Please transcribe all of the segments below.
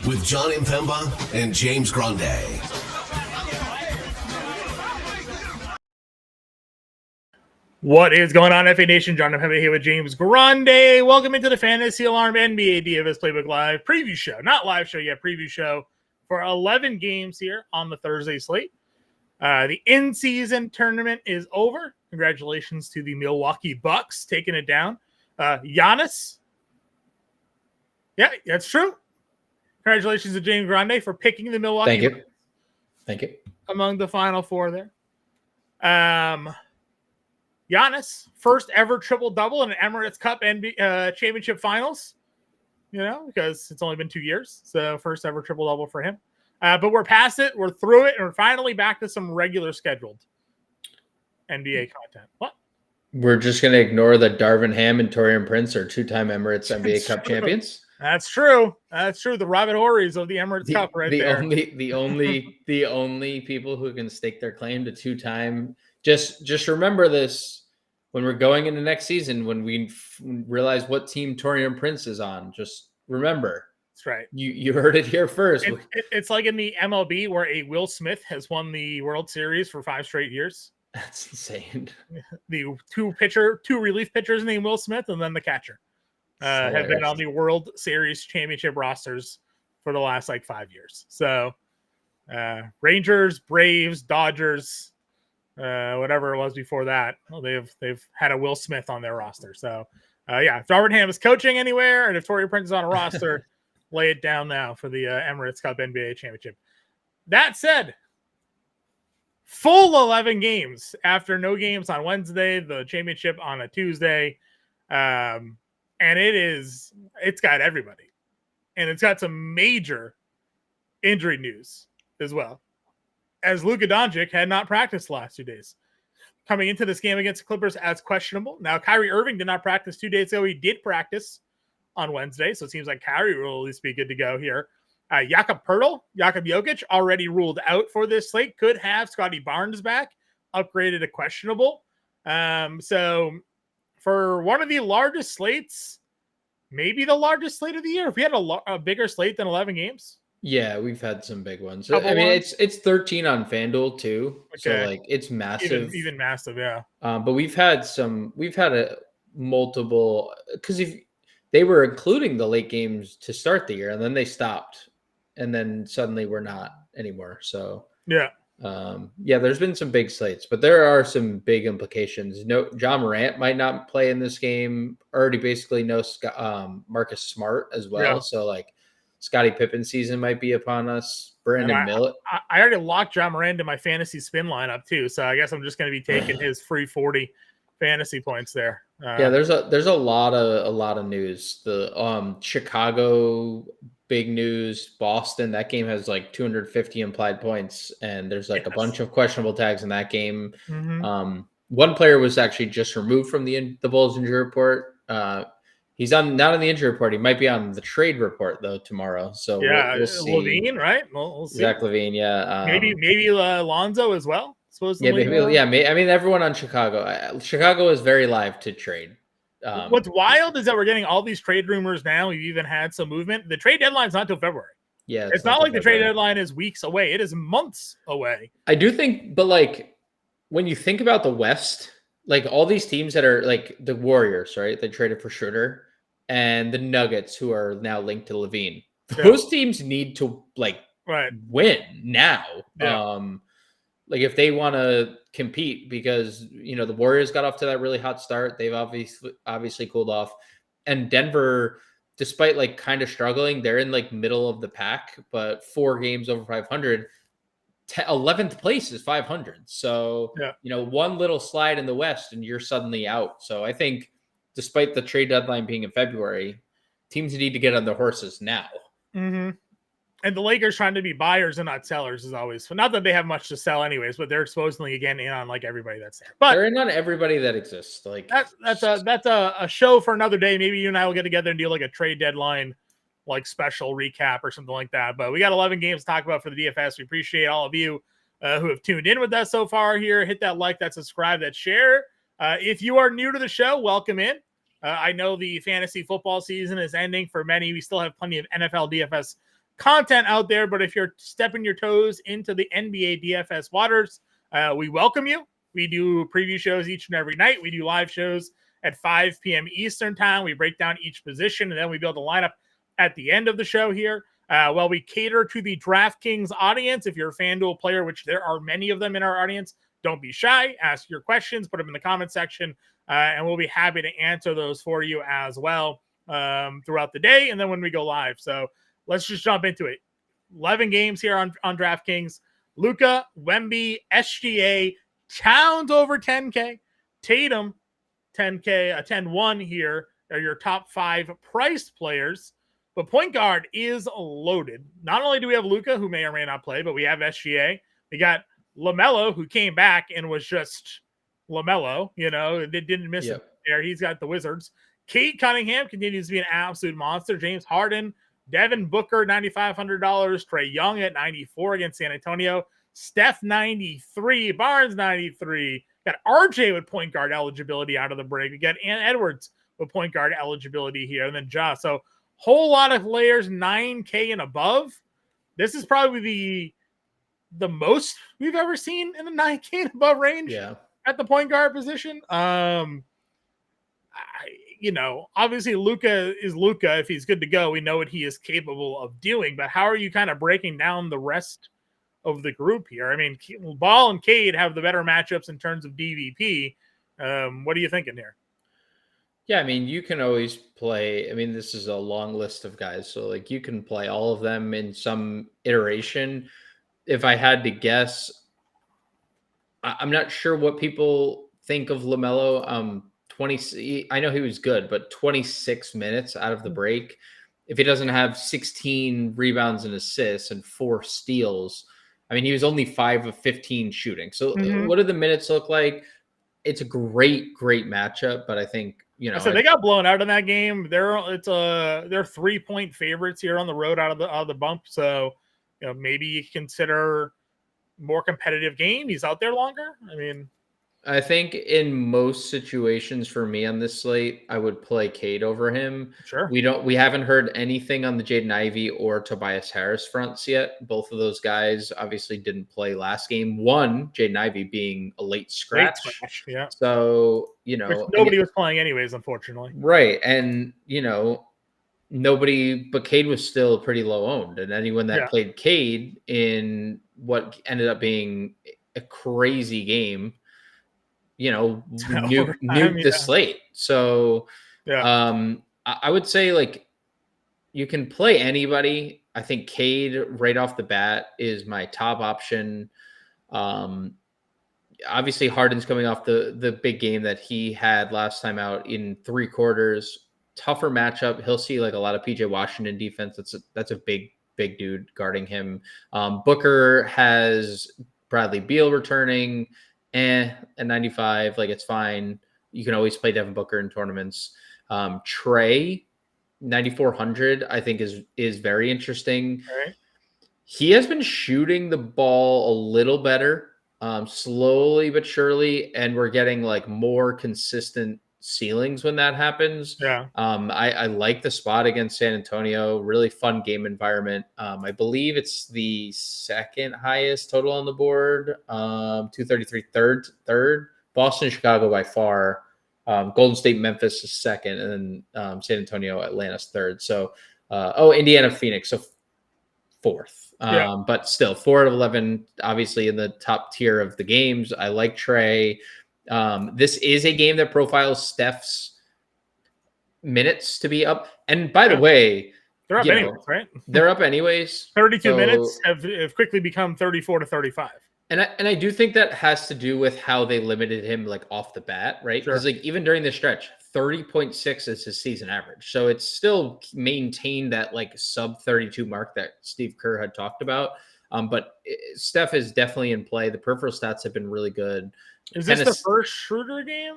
with John Impemba and James Grande. What is going on, FA Nation? John Impemba here with James Grande. Welcome into the Fantasy Alarm NBA DFS Playbook Live preview show. Not live show yet, preview show for 11 games here on the Thursday slate. The in-season tournament is over. Congratulations to the Milwaukee Bucks taking it down. Giannis. Yeah, that's true. Congratulations to James Grande for picking the Milwaukee Bucks. Thank you. Among the final four there. Giannis, first ever triple-double in an Emirates Cup NBA, championship finals, because it's only been 2 years. So first ever triple-double for him. But we're past it. We're through it. And we're finally back to some regular scheduled NBA content. What? We're just going to ignore that Darvin Ham and Taurean Prince are two-time Emirates NBA Cup champions. That's true. That's true. The Robert Horrys of the Emirates Cup there. The only people who can stake their claim to two-time. Just remember this when we're going into next season, when we realize what team Taurean Prince is on. Just remember. That's right. You heard it here first. It's like in the MLB where a Will Smith has won the World Series for 5 straight years. That's insane. The two relief pitchers named Will Smith and then the catcher have been on the World Series championship rosters for the last 5 years. So Rangers, Braves, Dodgers, whatever it was before that, they've had a Will Smith on their roster. So if Darvin Ham is coaching anywhere and if Taurean Prince is on a roster, lay it down now for the Emirates Cup NBA championship. That said, full 11 games after no games on Wednesday, the championship on a Tuesday. And it's got everybody. And it's got some major injury news as well. As Luka Doncic had not practiced the last 2 days. Coming into this game against the Clippers as questionable. Now, Kyrie Irving did not practice 2 days ago. He did practice on Wednesday, so it seems like Kyrie will at least be good to go here. Jakob Jokic already ruled out for this slate. Could have Scotty Barnes back, upgraded to questionable. So for one of the largest slates, maybe the largest slate of the year, if we had a bigger slate than 11 games. Yeah, we've had some big ones. It's 13 on FanDuel too, okay. So it's massive, even massive, yeah. But we've had a multiple because if they were including the late games to start the year, and then they stopped, and then suddenly we're not anymore. So there's been some big slates, but there are some big implications. No, John Morant might not play in this game. Already basically no Marcus Smart as well. Yeah. So Scottie Pippen season might be upon us. Brandon Miller. I already locked John Morant in my fantasy spin lineup too, so I guess I'm just going to be taking his free 40 fantasy points there. There's a lot of news. The Chicago big news, Boston, that game has 250 implied points, and there's a bunch of questionable tags in that game. Mm-hmm. One player was actually just removed from the Bulls injury report. He's not on the injury report. He might be on the trade report though tomorrow. So we'll see. Levine, right? We'll see. Zach Levine, yeah. Maybe Lonzo as well. Supposedly. Yeah, maybe. I mean, everyone on Chicago. Chicago is very live to trade. What's wild is that we're getting all these trade rumors now. We've even had some movement. The trade deadline's not till February. Yeah, it's not like the trade deadline is weeks away. It is months away. I do think, but when you think about the West, all these teams that are the Warriors, right? They traded for Schroeder, and the Nuggets, who are now linked to Levine. Those teams need to win now. Yeah. If they want to compete, because the Warriors got off to that really hot start, they've obviously cooled off, and Denver, despite kind of struggling, they're in middle of the pack, but 4 games over 500. 11th place is 500. So one little slide in the West, and you're suddenly out. So I think, despite the trade deadline being in February, teams need to get on their horses now. Mm-hmm. And the Lakers trying to be buyers and not sellers is always fun. Not that they have much to sell anyways, but they're supposedly again in on everybody that's there. But they're in on everybody that exists. That's a show for another day. Maybe you and I will get together and do a trade deadline special recap or something like that. But we got 11 games to talk about for the DFS. We appreciate all of you who have tuned in with us so far here. Hit that like, that subscribe, that share. If you are new to the show, welcome in. I know the fantasy football season is ending for many. We still have plenty of NFL DFS content out there. But if you're stepping your toes into the NBA DFS waters, we welcome you. We do preview shows each and every night. We do live shows at 5 p.m. Eastern time. We break down each position, and then we build a lineup at the end of the show here. While we cater to the DraftKings audience, if you're a FanDuel player, which there are many of them in our audience, don't be shy. Ask your questions, put them in the comment section, and we'll be happy to answer those for you as well throughout the day and then when we go live. So let's just jump into it. 11 games here on DraftKings. Luka, Wemby, SGA, Towns over 10K, Tatum 10K, a 10-1 here are your top 5 priced players. But point guard is loaded. Not only do we have Luka, who may or may not play, but we have SGA. We got LaMelo, who came back and was just LaMelo. They didn't miss it there. He's got the Wizards. Kate Cunningham continues to be an absolute monster. James Harden, Devin Booker, $9,500. Trae Young at 94 against San Antonio. Steph, 93. Barnes, 93. Got RJ with point guard eligibility out of the break. We got Edwards with point guard eligibility here. And then Ja. So whole lot of layers, 9K and above. This is probably the most we've ever seen in the 9K and above range at the point guard position. Obviously Luka is Luka. If he's good to go, we know what he is capable of doing. But how are you kind of breaking down the rest of the group here? I mean, Ball and Cade have the better matchups in terms of DVP. What are you thinking here? Yeah, I mean, you can always play. I mean, this is a long list of guys, so like you can play all of them in some iteration. If I had to guess, I'm not sure what people think of LaMelo. 20. I know he was good, but 26 minutes out of the break. If he doesn't have 16 rebounds and assists and 4 steals, I mean, he was only 5 of 15 shooting. So what do the minutes look like? It's a great matchup, but I think so they got blown out in that game. They're 3-point favorites here on the road out of the bump. So maybe you consider more competitive game. He's out there longer. I mean, I think in most situations for me on this slate, I would play Cade over him. Sure. We haven't heard anything on the Jaden Ivey or Tobias Harris fronts yet. Both of those guys obviously didn't play last game. One, Jaden Ivey being a late scratch. Yeah. So, which nobody was playing anyways, unfortunately. Right. And, nobody but Cade was still pretty low owned. And anyone that played Cade in what ended up being a crazy game, nuke the slate. So I would say like you can play anybody. I think Cade right off the bat is my top option. Obviously Harden's coming off the big game that he had last time out in 3 quarters. Tougher matchup. He'll see like a lot of PJ Washington defense. That's a big dude guarding him. Booker has Bradley Beal returning. At 95, like it's fine. You can always play Devin Booker in tournaments. Trae, 9,400, I think is very interesting. All right. He has been shooting the ball a little better, slowly but surely, and we're getting like more consistent ceilings when that happens. Yeah. I like the spot against San Antonio. Really fun game environment. I believe it's the second highest total on the board. 233 third. Boston, Chicago by far. Golden State, Memphis is second, and then San Antonio, Atlanta's third. So, Indiana, Phoenix, so fourth. But still 4 out of 11, obviously in the top tier of the games. I like Trae. This is a game that profiles Steph's minutes to be up. And by the way, they're up anyways, right? They're up anyways. 32 minutes have quickly become 34 to 35. And I do think that has to do with how they limited him like off the bat, right? Because like even during the stretch, 30.6 is his season average. So it's still maintained that like sub 32 mark that Steve Kerr had talked about. But Steph is definitely in play. The peripheral stats have been really good. Is this the first Schroeder game?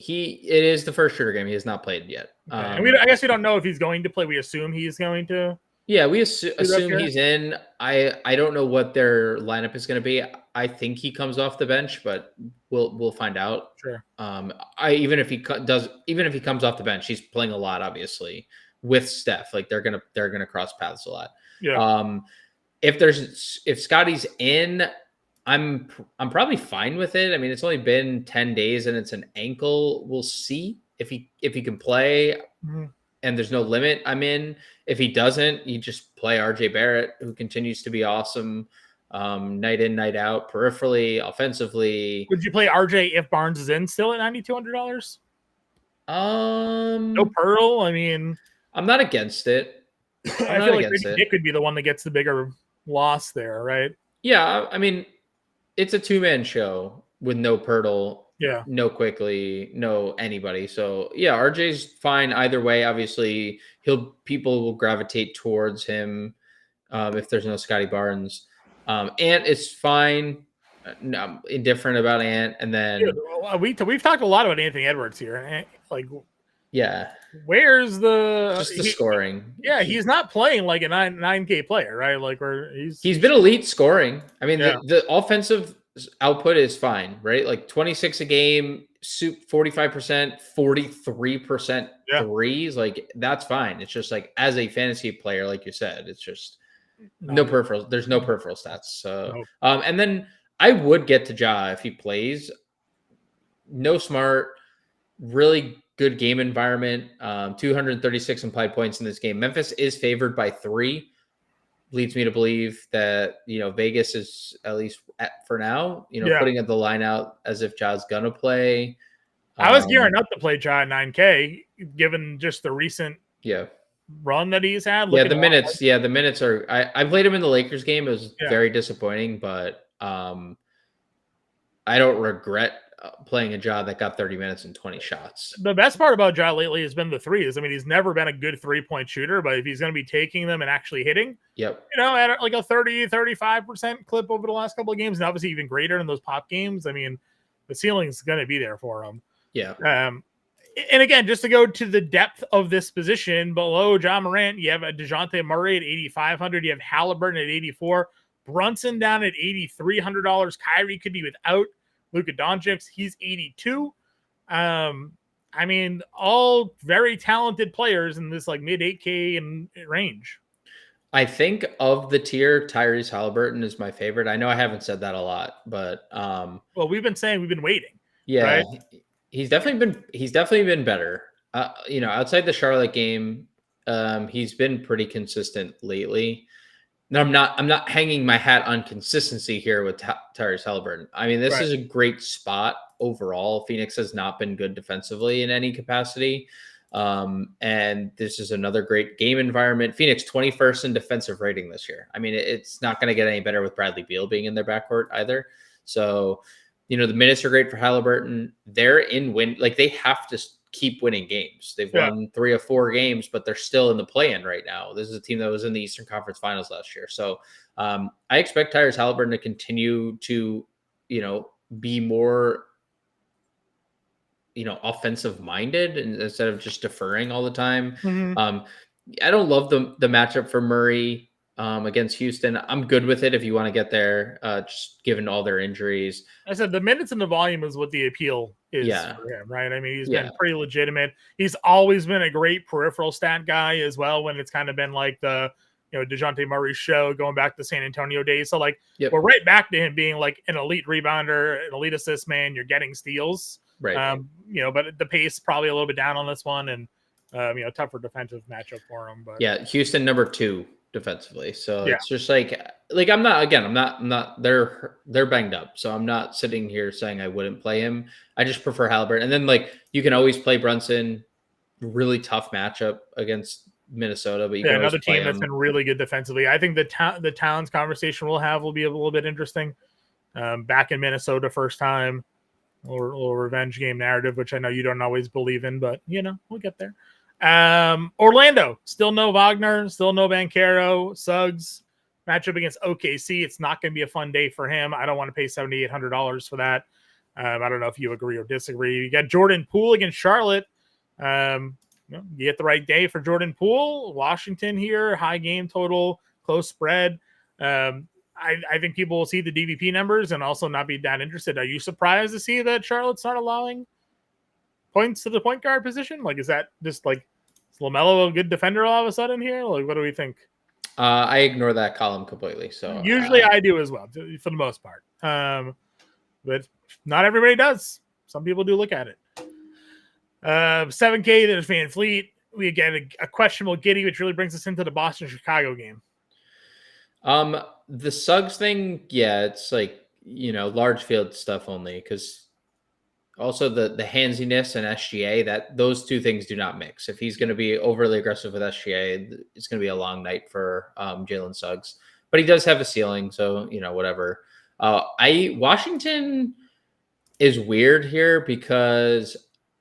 It is the first Schroeder game. He has not played yet. Okay. And I guess we don't know if he's going to play. We assume he's going to. Yeah, we assume he's in. I don't know what their lineup is going to be. I think he comes off the bench, but we'll find out. Sure. Even if he comes off the bench, he's playing a lot, obviously. with Steph. Like they're gonna cross paths a lot. Yeah. If Scotty's in, I'm probably fine with it. I mean, it's only been 10 days and it's an ankle. We'll see if he can play Mhm. and there's no limit. I'm in. If he doesn't, you just play RJ Barrett, who continues to be awesome, night in, night out, peripherally, offensively. Would you play RJ if Barnes is in still at $9,200? No Pearl. I mean, I'm not against it. I feel like maybe Nick could be the one that gets the bigger loss there, right? Yeah, I mean, it's a two-man show with no Pirtle, Yeah. no Quickly, no anybody. So yeah, RJ's fine either way. Obviously, people will gravitate towards him if there's no Scotty Barnes. Ant is fine. I'm indifferent about Ant, and then We've talked a lot about Anthony Edwards here. Like, yeah, where's the just the scoring? Yeah, he's not playing like a 9K player, right? Like where he's been elite scoring. I mean, yeah. the offensive output is fine, right? Like 26 a game, 45%, 43% threes. Like that's fine. It's just like as a fantasy player, like you said, it's just no peripheral. There's no peripheral stats. So, and then I would get to Ja if he plays. No Smart, really good game environment. 236 implied points in this game. Memphis is favored by 3. Leads me to believe that Vegas is at least for now putting the line out as if Ja's gonna play. I was gearing up to play Ja at 9K given just the recent run that he's had. The minutes are. I played him in the Lakers game. It was very disappointing, but I don't regret playing a Ja that got 30 minutes and 20 shots. The best part about Ja lately has been the threes. I mean, he's never been a good 3-point shooter, but if he's going to be taking them and actually hitting, at like a 35% clip over the last couple of games, and obviously even greater in those pop games, I mean, the ceiling's going to be there for him. Yeah. And again, just to go to the depth of this position, below Ja Morant, you have a DeJounte Murray at $8,500. You have Halliburton at $84. Brunson down at $8,300. Kyrie could be without Luka Doncic, he's 82. I mean, all very talented players in this like mid 8K and range. I think of the tier, Tyrese Halliburton is my favorite. I know I haven't said that a lot, but well, we've been waiting. Yeah, right? he's definitely been better. Outside the Charlotte game, he's been pretty consistent lately. No, I'm not hanging my hat on consistency here with Tyrese Halliburton. I mean, this is a great spot overall. Phoenix has not been good defensively in any capacity. And this is another great game environment. Phoenix 21st in defensive rating this year. I mean, it's not going to get any better with Bradley Beal being in their backcourt either. So, the minutes are great for Halliburton. They're in win. Like they have to keep winning games. They've won 3 of 4 games, but they're still in the play-in right now. This is a team that was in the Eastern Conference Finals last year. So I expect Tyrese Halliburton to continue to, be more, offensive minded instead of just deferring all the time. Mm-hmm. I don't love the matchup for Murray against Houston. I'm good with it if you want to get there, just given all their injuries. I said the minutes and the volume is what the appeal is for him, right? I mean, he's been pretty legitimate. He's always been a great peripheral stat guy as well when it's kind of been like the, DeJounte Murray show going back to San Antonio days. So like we're right back to him being like an elite rebounder, an elite assist man. You're getting steals. Right. But the pace probably a little bit down on this one and, tougher defensive matchup for him. But Houston number 2 defensively. So it's just like I'm not they're banged up. So I'm not sitting here saying I wouldn't play him. I just prefer Halliburton. And then like you can always play Brunson. Really tough matchup against Minnesota, but you can another team that's been really good defensively. I think the Towns conversation we'll have will be a little bit interesting. Back in Minnesota first time. Or revenge game narrative, which I know you don't always believe in, but we'll get there. Orlando, still no Wagner, still no Banchero, Suggs. Matchup against OKC. It's not going to be a fun day for him. I don't want to pay $7,800 for that. I don't know if you agree or disagree. You got Jordan Poole against Charlotte. You get the right day for Jordan Poole. Washington here, high game total, close spread. I think people will see the DVP numbers and also not be that interested. Are you surprised to see that Charlotte's not allowing points to the point guard position? Like, is that just like LaMelo a good defender all of a sudden here? Like, what do we think? I ignore that column completely. So usually I do as well, for the most part. But not everybody does. Some people do look at it. 7K, there's Van Fleet. We get a questionable Giddey, which really brings us into the Boston-Chicago game. The Suggs thing, yeah, it's like, large field stuff only, because also the handsiness and SGA, that those two things do not mix. If he's going to be overly aggressive with SGA, it's going to be a long night for Jalen Suggs. But he does have a ceiling, so whatever. Washington is weird here because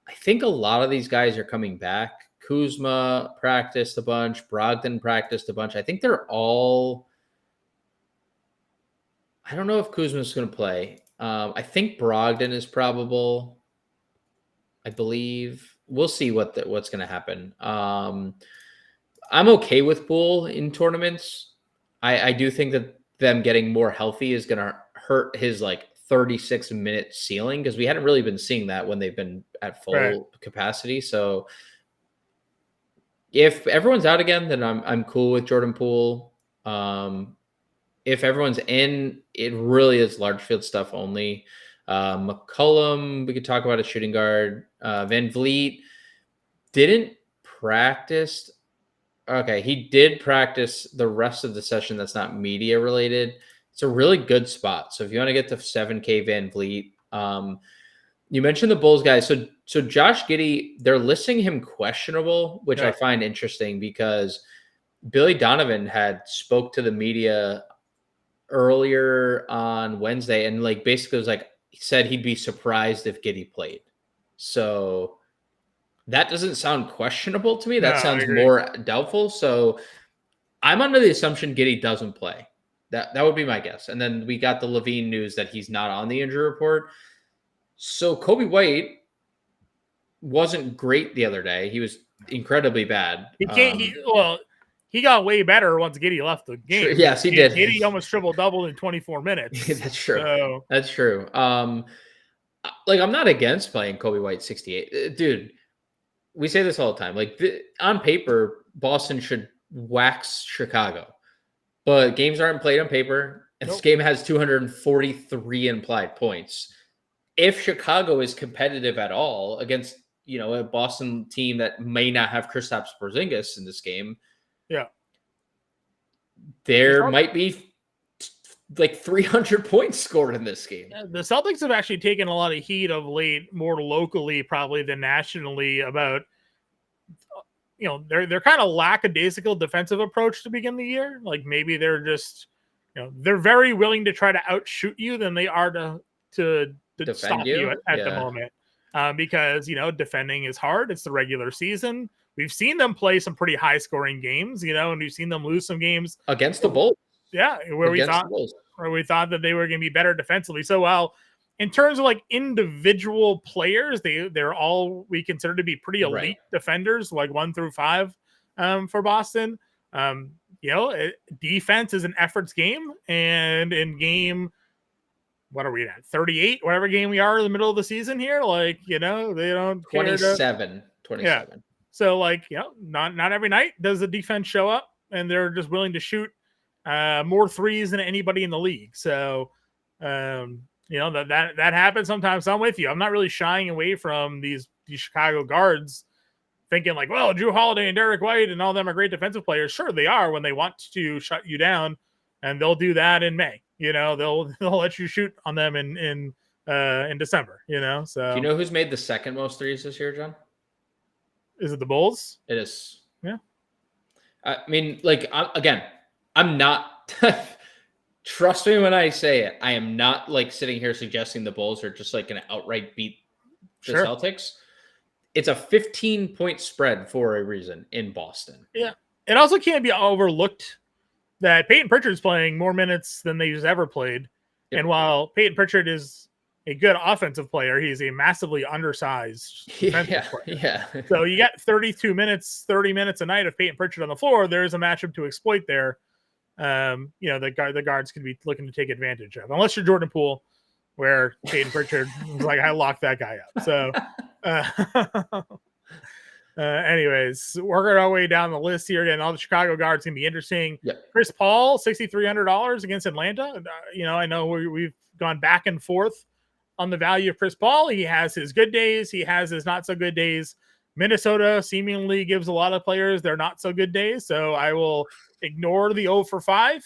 I think a lot of these guys are coming back. Kuzma practiced a bunch. Brogdon practiced a bunch. I think they're all. I don't know if Kuzma's going to play. I think Brogdon is probable. I believe we'll see what's going to happen. I'm okay with Poole in tournaments. I do think that them getting more healthy is going to hurt his 36-minute ceiling, because we hadn't really been seeing that when they've been at full capacity. So if everyone's out again, then I'm cool with Jordan Poole. If everyone's in, it really is large field stuff only. McCollum, we could talk about a shooting guard. Van Vliet didn't practice. Okay, he did practice the rest of the session that's not media related. It's a really good spot. So if you want to get to 7K Van Vliet, you mentioned the Bulls guys. So Josh Giddey, they're listing him questionable, which I find interesting because Billy Donovan had spoke to the media earlier on Wednesday and basically was he said he'd be surprised if Giddey played. So that doesn't sound questionable to me. That sounds more doubtful. So I'm under the assumption Giddey doesn't play. That would be my guess. And then we got the Levine news that he's not on the injury report. So Kobe White wasn't great the other day. He was incredibly bad. He got way better once Giddey left the game. Yes, he did. Giddey almost triple-doubled in 24 minutes. That's true. So. That's true. I'm not against playing Kobe White 68. Dude, we say this all the time. On paper, Boston should wax Chicago. But games aren't played on paper, and this game has 243 implied points. If Chicago is competitive at all against, a Boston team that may not have Kristaps Porzingis in this game, there might be 300 points scored in this game. The Celtics have actually taken a lot of heat of late, more locally probably than nationally, about their kind of lackadaisical defensive approach to begin the year. Maybe they're just they're very willing to try to outshoot you than they are to stop you at the moment. Because defending is hard. It's the regular season. We've seen them play some pretty high scoring games, and we've seen them lose some games against the Bulls. Yeah, where we thought that they were going to be better defensively. So while in terms of individual players, they're all we consider to be pretty elite defenders, 1 through 5 for Boston. Defense is an efforts game, and in game, what are we at? 38, whatever game we are in the middle of the season here, they don't 27. Yeah. So not every night does the defense show up, and they're just willing to shoot more threes than anybody in the league. So that happens sometimes. So I'm with you. I'm not really shying away from these Chicago guards thinking well, Drew Holiday and Derek White and all them are great defensive players. Sure, they are when they want to shut you down, and they'll do that in May. They'll let you shoot on them in December. So do you know who's made the second most threes this year, John? Is it the Bulls? It is. Yeah. I mean, I'm not. Trust me when I say it. I am not sitting here suggesting the Bulls are just going to outright beat the Celtics. It's a 15-point spread for a reason in Boston. Yeah. It also can't be overlooked that Peyton Pritchard's playing more minutes than they've ever played. Yep. And while Peyton Pritchard is a good offensive player, he's a massively undersized defensive player. Yeah. So you got 30 minutes a night of Peyton Pritchard on the floor. There's a matchup to exploit there. The guards can be looking to take advantage of, unless you're Jordan Poole, where Peyton Pritchard was I locked that guy up. So Anyways, working our way down the list here, and all the Chicago guards can be interesting. Yep. Chris Paul, $6,300 against Atlanta. I know we've gone back and forth on the value of Chris Paul. He has his good days. He has his not so good days. Minnesota seemingly gives a lot of players their not so good days. So I will ignore the 0 for 5.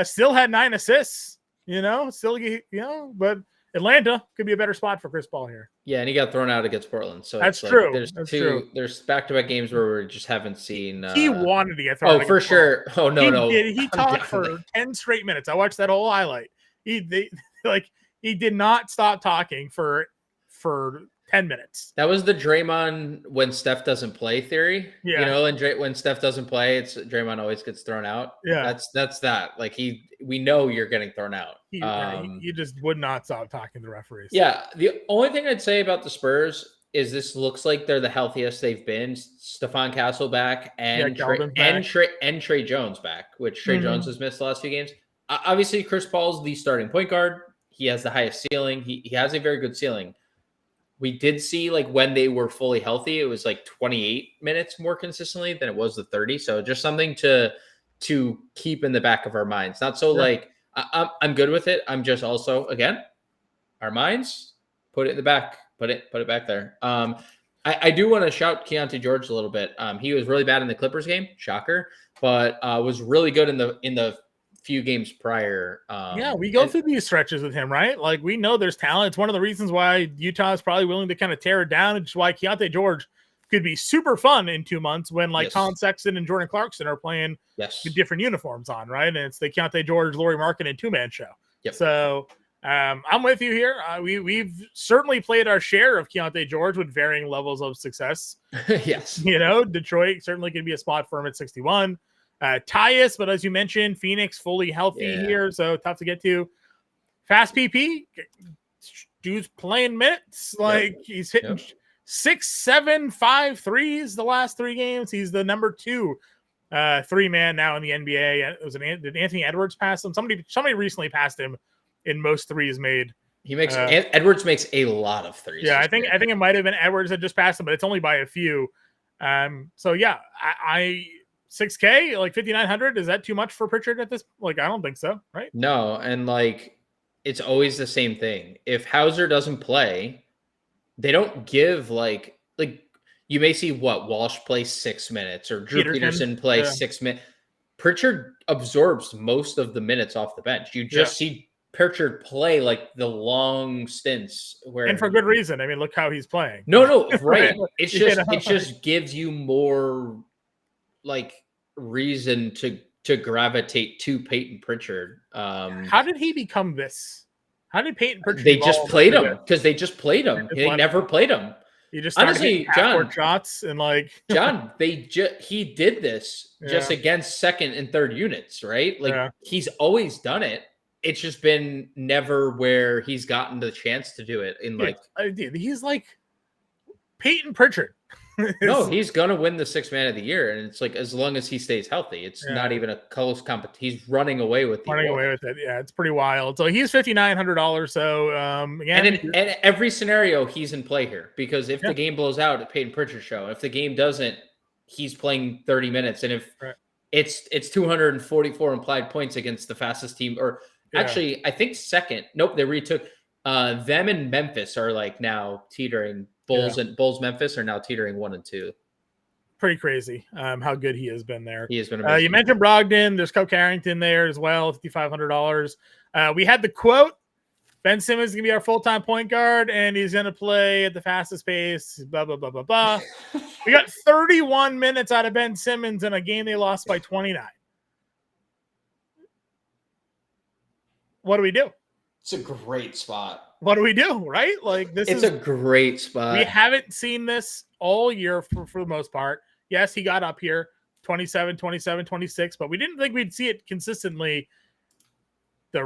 Still had 9 assists, but Atlanta could be a better spot for Chris Paul here. Yeah, and he got thrown out against Portland. So that's true. There's back-to-back games where we just haven't seen. He wanted to get thrown out. Oh, for sure. Oh, no. He talked for 10 straight minutes. I watched that whole highlight. He did not stop talking for 10 minutes. That was the Draymond when Steph doesn't play theory. Yeah. And when Steph doesn't play, it's Draymond always gets thrown out. Yeah. That's that. Like we know you're getting thrown out. He just would not stop talking to the referees. Yeah. The only thing I'd say about the Spurs is this looks like they're the healthiest they've been. Stephon Castle back and Trey Jones back, which Trey Jones has missed the last few games. Obviously, Chris Paul's the starting point guard. He has the highest ceiling. He has a very good ceiling. We did see when they were fully healthy, it was 28 minutes more consistently than it was the 30. So just something to keep in the back of our minds. Not so I'm good with it. I'm just also, again, our minds, put it in the back, put it back there. I do want to shout Keontae George a little bit. He was really bad in the Clippers game, shocker, but was really good in the few games prior. We go through these stretches with him, right? We know there's talent. It's one of the reasons why Utah is probably willing to kind of tear it down. It's why Keontae George could be super fun in 2 months when Colin Sexton and Jordan Clarkson are playing with different uniforms on, right? And it's the Keontae George, Lauri Markkanen 2-man show. Yep. So I'm with you here. We've certainly played our share of Keontae George with varying levels of success. Yes. Detroit certainly could be a spot for him at 61. Tyus, but as you mentioned, Phoenix fully healthy here, so tough to get to. Fast PP, dude's playing minutes. He's hitting 6, 7, 5 threes the last 3 games. He's the number 2 3-man now in the NBA. Did Anthony Edwards pass him? Somebody recently passed him in most threes made. He makes Edwards makes a lot of threes. Yeah, I think it might have been Edwards that just passed him, but it's only by a few. So yeah, I 6K, 5,900. Is that too much for Pritchard at this? I don't think so, right? No, and it's always the same thing. If Hauser doesn't play, they don't give you may see Walsh play 6 minutes or Drew Peterson play 6 minutes. Pritchard absorbs most of the minutes off the bench. You just see Pritchard play the long stints and for good reason. I mean, look how he's playing. No, right. It's just it just gives you more reason to gravitate to Peyton Pritchard. How did he become this? How did Peyton Pritchard? They just played him because they just played him. They never played him. You just honestly, John, shots and John. He did this just against second and third units, right? He's always done it. It's just been never where he's gotten the chance to do it. He's Peyton Pritchard. No, he's gonna win the 6th man of the year, and it's as long as he stays healthy, it's not even a close competition. He's running away with it. Yeah, it's pretty wild. So he's $5,900. So and in every scenario, he's in play here because if the game blows out, it's Peyton Pritchard show. If the game doesn't, he's playing 30 minutes, and if it's 244 implied points against the fastest team, or actually, I think second. Nope, they retook. Them and Memphis are now teetering. Bulls Memphis are now teetering 1 and 2. Pretty crazy how good he has been there. He has been amazing. You mentioned Brogdon. There's Coke Carrington there as well, $5,500. We had the quote, Ben Simmons is going to be our full-time point guard, and he's going to play at the fastest pace, blah, blah, blah, blah, blah. We got 31 minutes out of Ben Simmons in a game they lost by 29. What do we do? It's a great spot. What do we do, right? It's a great spot. We haven't seen this all year for the most part. Yes, he got up here 27, 27, 26, but we didn't think we'd see it consistently. The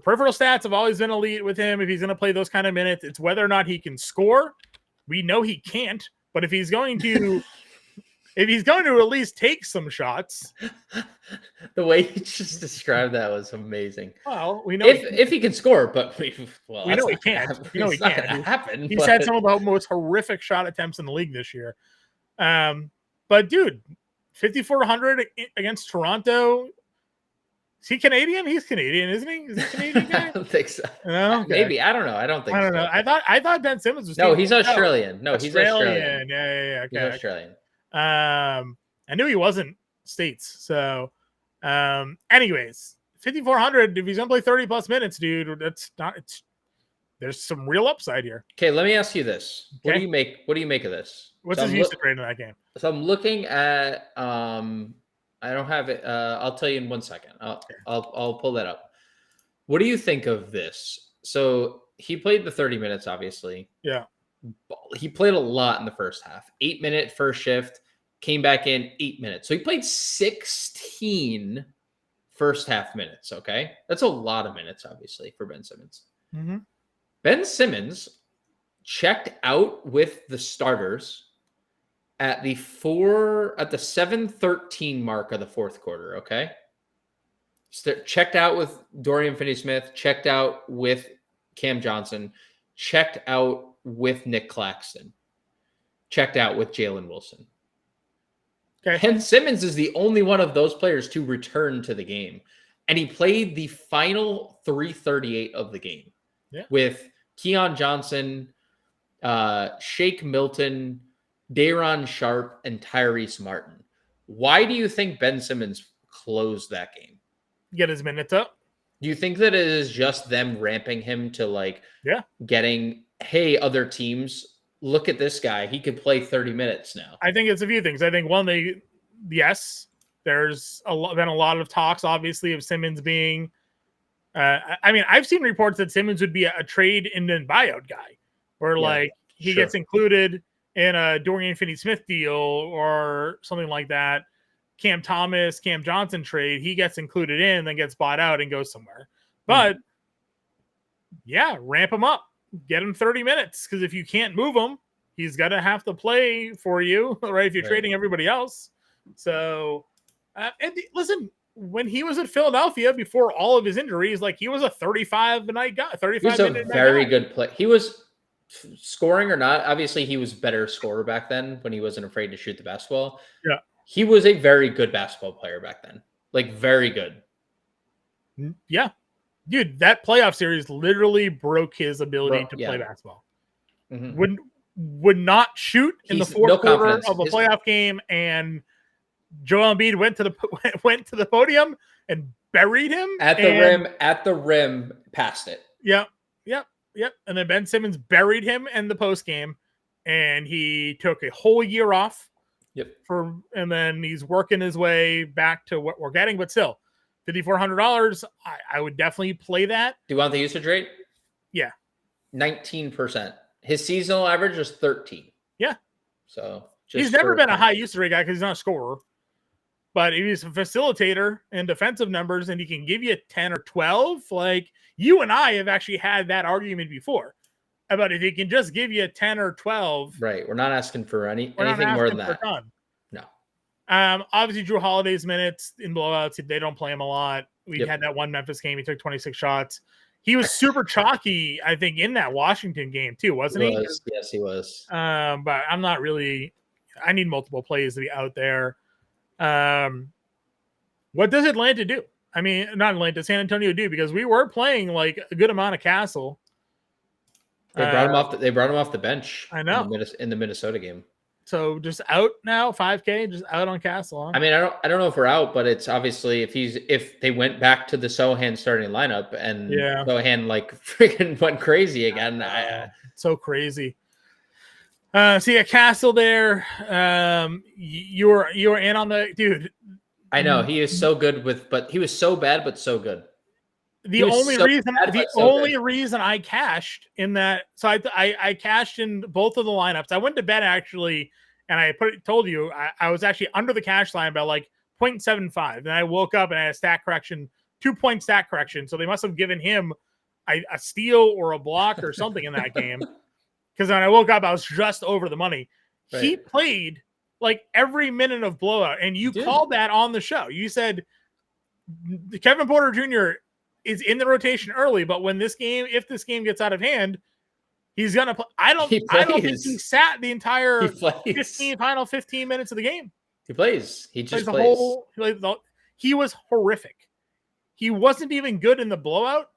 peripheral stats have always been elite with him. If he's going to play those kind of minutes, it's whether or not he can score. We know he can't, but if he's going to at least take some shots. The way you just described that was amazing. Well, we know if he can score, but we know he can't. We know he can't. Happen. He's had some of the most horrific shot attempts in the league this year. But dude, 5,400 against Toronto. Is he Canadian? He's Canadian, isn't he? Is he Canadian guy? I don't think so. No, okay. Maybe, I don't know. I don't think. I don't so. know. I thought Ben Simmons was. No, he's Australian. No, he's Australian. Yeah. Okay. He's Australian. I knew he wasn't States. So, anyways, 5,400. If he's gonna play 30 plus minutes, dude, that's not. There's some real upside here. Okay, let me ask you this. Okay. What do you make of this? What's his usage rate in that game? So I'm looking at I don't have it. I'll tell you in 1 second. I'll pull that up. What do you think of this? So he played the 30 minutes, obviously. Yeah. He played a lot in the first half. 8-minute first shift, came back in 8 minutes. So he played 16 first half minutes. Okay. That's a lot of minutes, obviously, for Ben Simmons. Mm-hmm. Ben Simmons checked out with the starters at the 7:13 mark of the fourth quarter. Okay. Checked out with Dorian Finney-Smith, checked out with Cam Johnson, checked out with Nick Claxton, checked out with Jalen Wilson. Okay. Ben Simmons is the only one of those players to return to the game. And he played the final 3:38 of the game with Keon Johnson, Shake Milton, Day'Ron Sharpe, and Tyrese Martin. Why do you think Ben Simmons closed that game? Get his minutes up. Do you think that it is just them ramping him to getting, hey, other teams, look at this guy. He could play 30 minutes now. I think it's a few things. I think one, there's been a lot of talks, obviously, of Simmons being, I've seen reports that Simmons would be a trade and then buyout guy, where he gets included in a Dorian Finney-Smith deal or something like that. Cam Thomas, Cam Johnson trade, he gets included in, then gets bought out and goes somewhere. But ramp him up, get him 30 minutes. Because if you can't move him, he's got to have to play for you, right? If you're trading everybody else. So, and listen, when he was at Philadelphia before all of his injuries, he was a 35 a night guy, 35 He was a very good play. He was scoring or not. Obviously, he was a better scorer back then when he wasn't afraid to shoot the basketball. Yeah. He was a very good basketball player back then. Very good. Yeah. Dude, that playoff series literally broke his ability to play basketball. Mm-hmm. Would not shoot in the fourth quarter of a playoff game, and Joel Embiid went to the podium and buried him at the rim, past it. Yep. And then Ben Simmons buried him in the post game, and he took a whole year off. Yep. And then he's working his way back to what we're getting, but still, $5,400. I would definitely play that. Do you want the usage rate? Yeah, 19%. His seasonal average is 13. Yeah. So he's never been a high usage rate guy because he's not a scorer, but he's a facilitator in defensive numbers, and he can give you 10 or 12. You and I have actually had that argument before about if he can just give you 10 or 12. Right. We're not asking for anything more than that. No. Obviously, Drew Holiday's minutes in blowouts, they don't play him a lot. We had that one Memphis game. He took 26 shots. He was super chalky, I think, in that Washington game too, wasn't he? Yes, he was. But I'm not really – I need multiple plays to be out there. What does Atlanta do? I mean, not Atlanta, San Antonio do, because we were playing a good amount of Castle. They brought him off. They brought him off the bench. I know in the Minnesota game. So just out now, 5K, just out on Castle. Huh? I mean, I don't know if we're out, but it's obviously if they went back to the Sohan starting lineup and Sohan freaking went crazy again. So crazy. So you got Castle there. You were in on the dude. I know he is so good but he was so bad but so good. The only reason I cashed in that, so I cashed in both of the lineups. I went to bed actually, and told you I was actually under the cash line by 0.75. And I woke up and I had a stat correction, 2-point stat correction. So they must have given him a steal or a block or something in that game. Because when I woke up, I was just over the money. Right. He played every minute of blowout, and you called that on the show. You said Kevin Porter Jr. is in the rotation early, but if this game gets out of hand, He's gonna play. I don't think he sat the entire 15 minutes of the game. He plays. He just plays. He was horrific. He wasn't even good in the blowout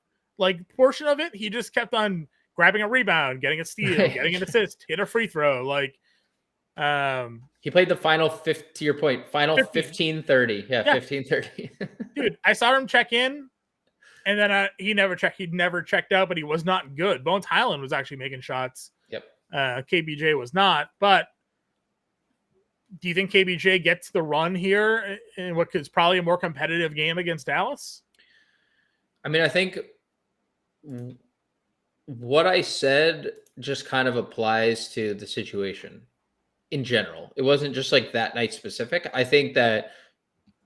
portion of it. He just kept on grabbing a rebound, getting a steal, getting an assist, hit a free throw. He played the final 15-30. Yeah, 15-30. Dude, I saw him check in, and then he never checked out, but he was not good. Bones Highland was actually making shots. Yep. KBJ was not. But do you think KBJ gets the run here in what is probably a more competitive game against Dallas? I mean, I think what I said just kind of applies to the situation in general. It wasn't just that night specific. I think that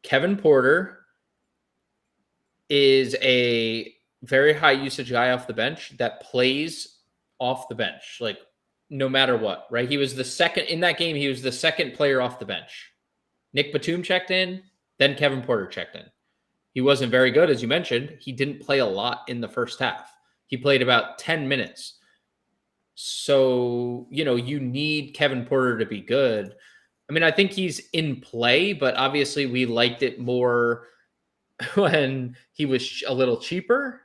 Kevin Porter is a very high usage guy off the bench that plays off the bench, no matter what, right? He was the second in that game. He was the second player off the bench. Nick Batum checked in, then Kevin Porter checked in. He wasn't very good, as you mentioned. He didn't play a lot in the first half. He played about 10 minutes. So, you need Kevin Porter to be good. I mean, I think he's in play, but obviously we liked it more when he was a little cheaper.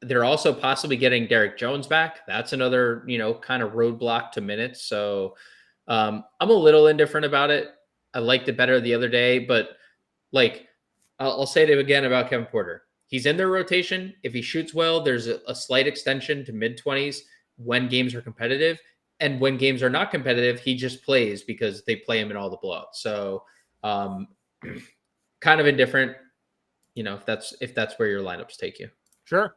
They're also possibly getting Derek Jones back. That's another, kind of roadblock to minutes. So I'm a little indifferent about it. I liked it better the other day, but I'll say it again about Kevin Porter. He's in their rotation. If he shoots well, there's a slight extension to mid-20s when games are competitive. And when games are not competitive, he just plays because they play him in all the blowouts. So kind of indifferent, if that's where your lineups take you. Sure.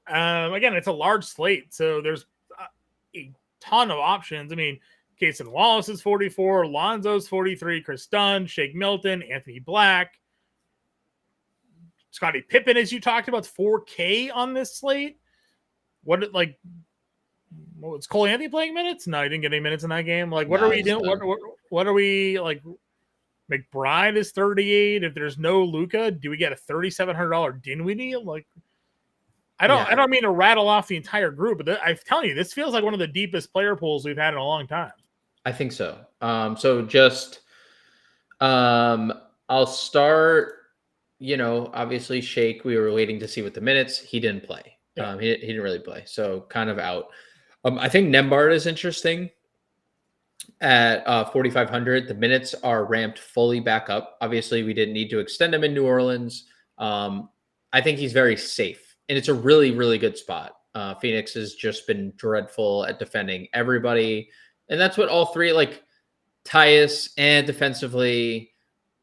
Again, it's a large slate, so there's a ton of options. I mean, Cason Wallace is 44, Lonzo's 43, Chris Dunn, Shake Milton, Anthony Black, Scottie Pippen, as you talked about, 4K on this slate. Was Cole Anthony playing minutes? No, he didn't get any minutes in that game. What are we doing? What are we McBride is 38. If there's no Luka, do we get a $3,700 Dinwiddie? I don't mean to rattle off the entire group, but I'm telling you, this feels like one of the deepest player pools we've had in a long time. I think so. I'll start. Obviously Shake, we were waiting to see what the minutes. He didn't play. Yeah. He didn't really play. So kind of out. I think Nembhard is interesting at 4,500. The minutes are ramped fully back up. Obviously we didn't need to extend him in New Orleans. I think he's very safe and it's a really, really good spot. Phoenix has just been dreadful at defending everybody. And that's what all three, Tyus and defensively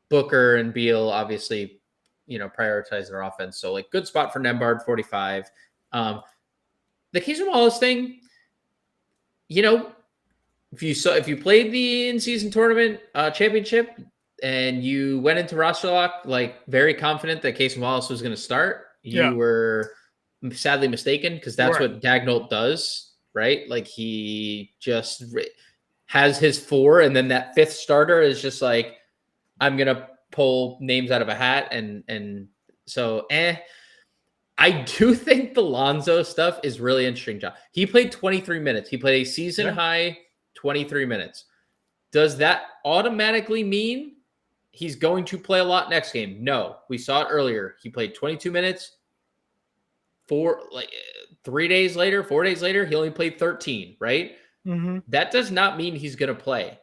Booker and Beal, obviously, prioritize their offense. So good spot for Nembhard, 45. The Cason Wallace thing, if you played the in-season tournament championship and you went into roster lock, very confident that Cason Wallace was going to start, you were sadly mistaken because that's what Daigneault does, right? He just has his four and then that fifth starter is just I'm going to pull names out of a hat. And so, I do think the Lonzo stuff is really interesting, John. He played 23 minutes. He played a season high 23 minutes. Does that automatically mean he's going to play a lot next game? No, we saw it earlier. He played 22 minutes. 4 days later, he only played 13, right? Mm-hmm. That does not mean he's going to play.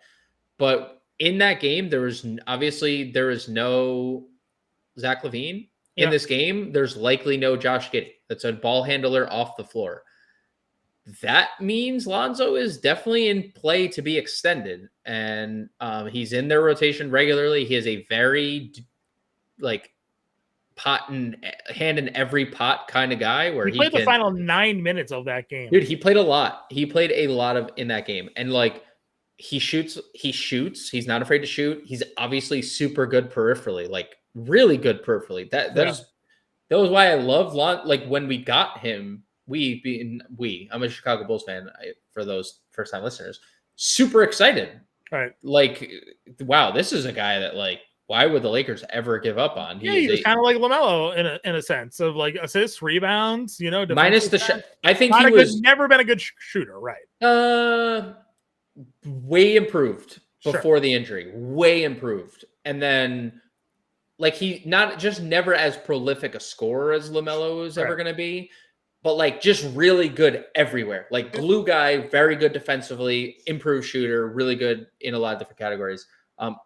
But in that game, there was no Zach LaVine. In this game, there's likely no Josh Giddey. That's a ball handler off the floor. That means Lonzo is definitely in play to be extended. And he's in their rotation regularly. He is a very pot and hand in every pot kind of guy where he played the final 9 minutes of that game. Dude, he played a lot. He played a lot in that game. And he shoots. He's not afraid to shoot. He's obviously super good peripherally, really good peripherally. That was why I love when we got him. I'm a Chicago Bulls fan. For those first time listeners, super excited. Right. Wow, this is a guy that why would the Lakers ever give up on? Yeah, he was kind of like LaMelo in a sense of like assists, rebounds, minus the shot. I think he was never been a good shooter, right? Way improved before Sure. the injury, way improved, and then like he not just never as prolific a scorer as LaMelo is ever going to be, but like just really good everywhere. Like glue guy, very good defensively, improved shooter, really good in a lot of different categories.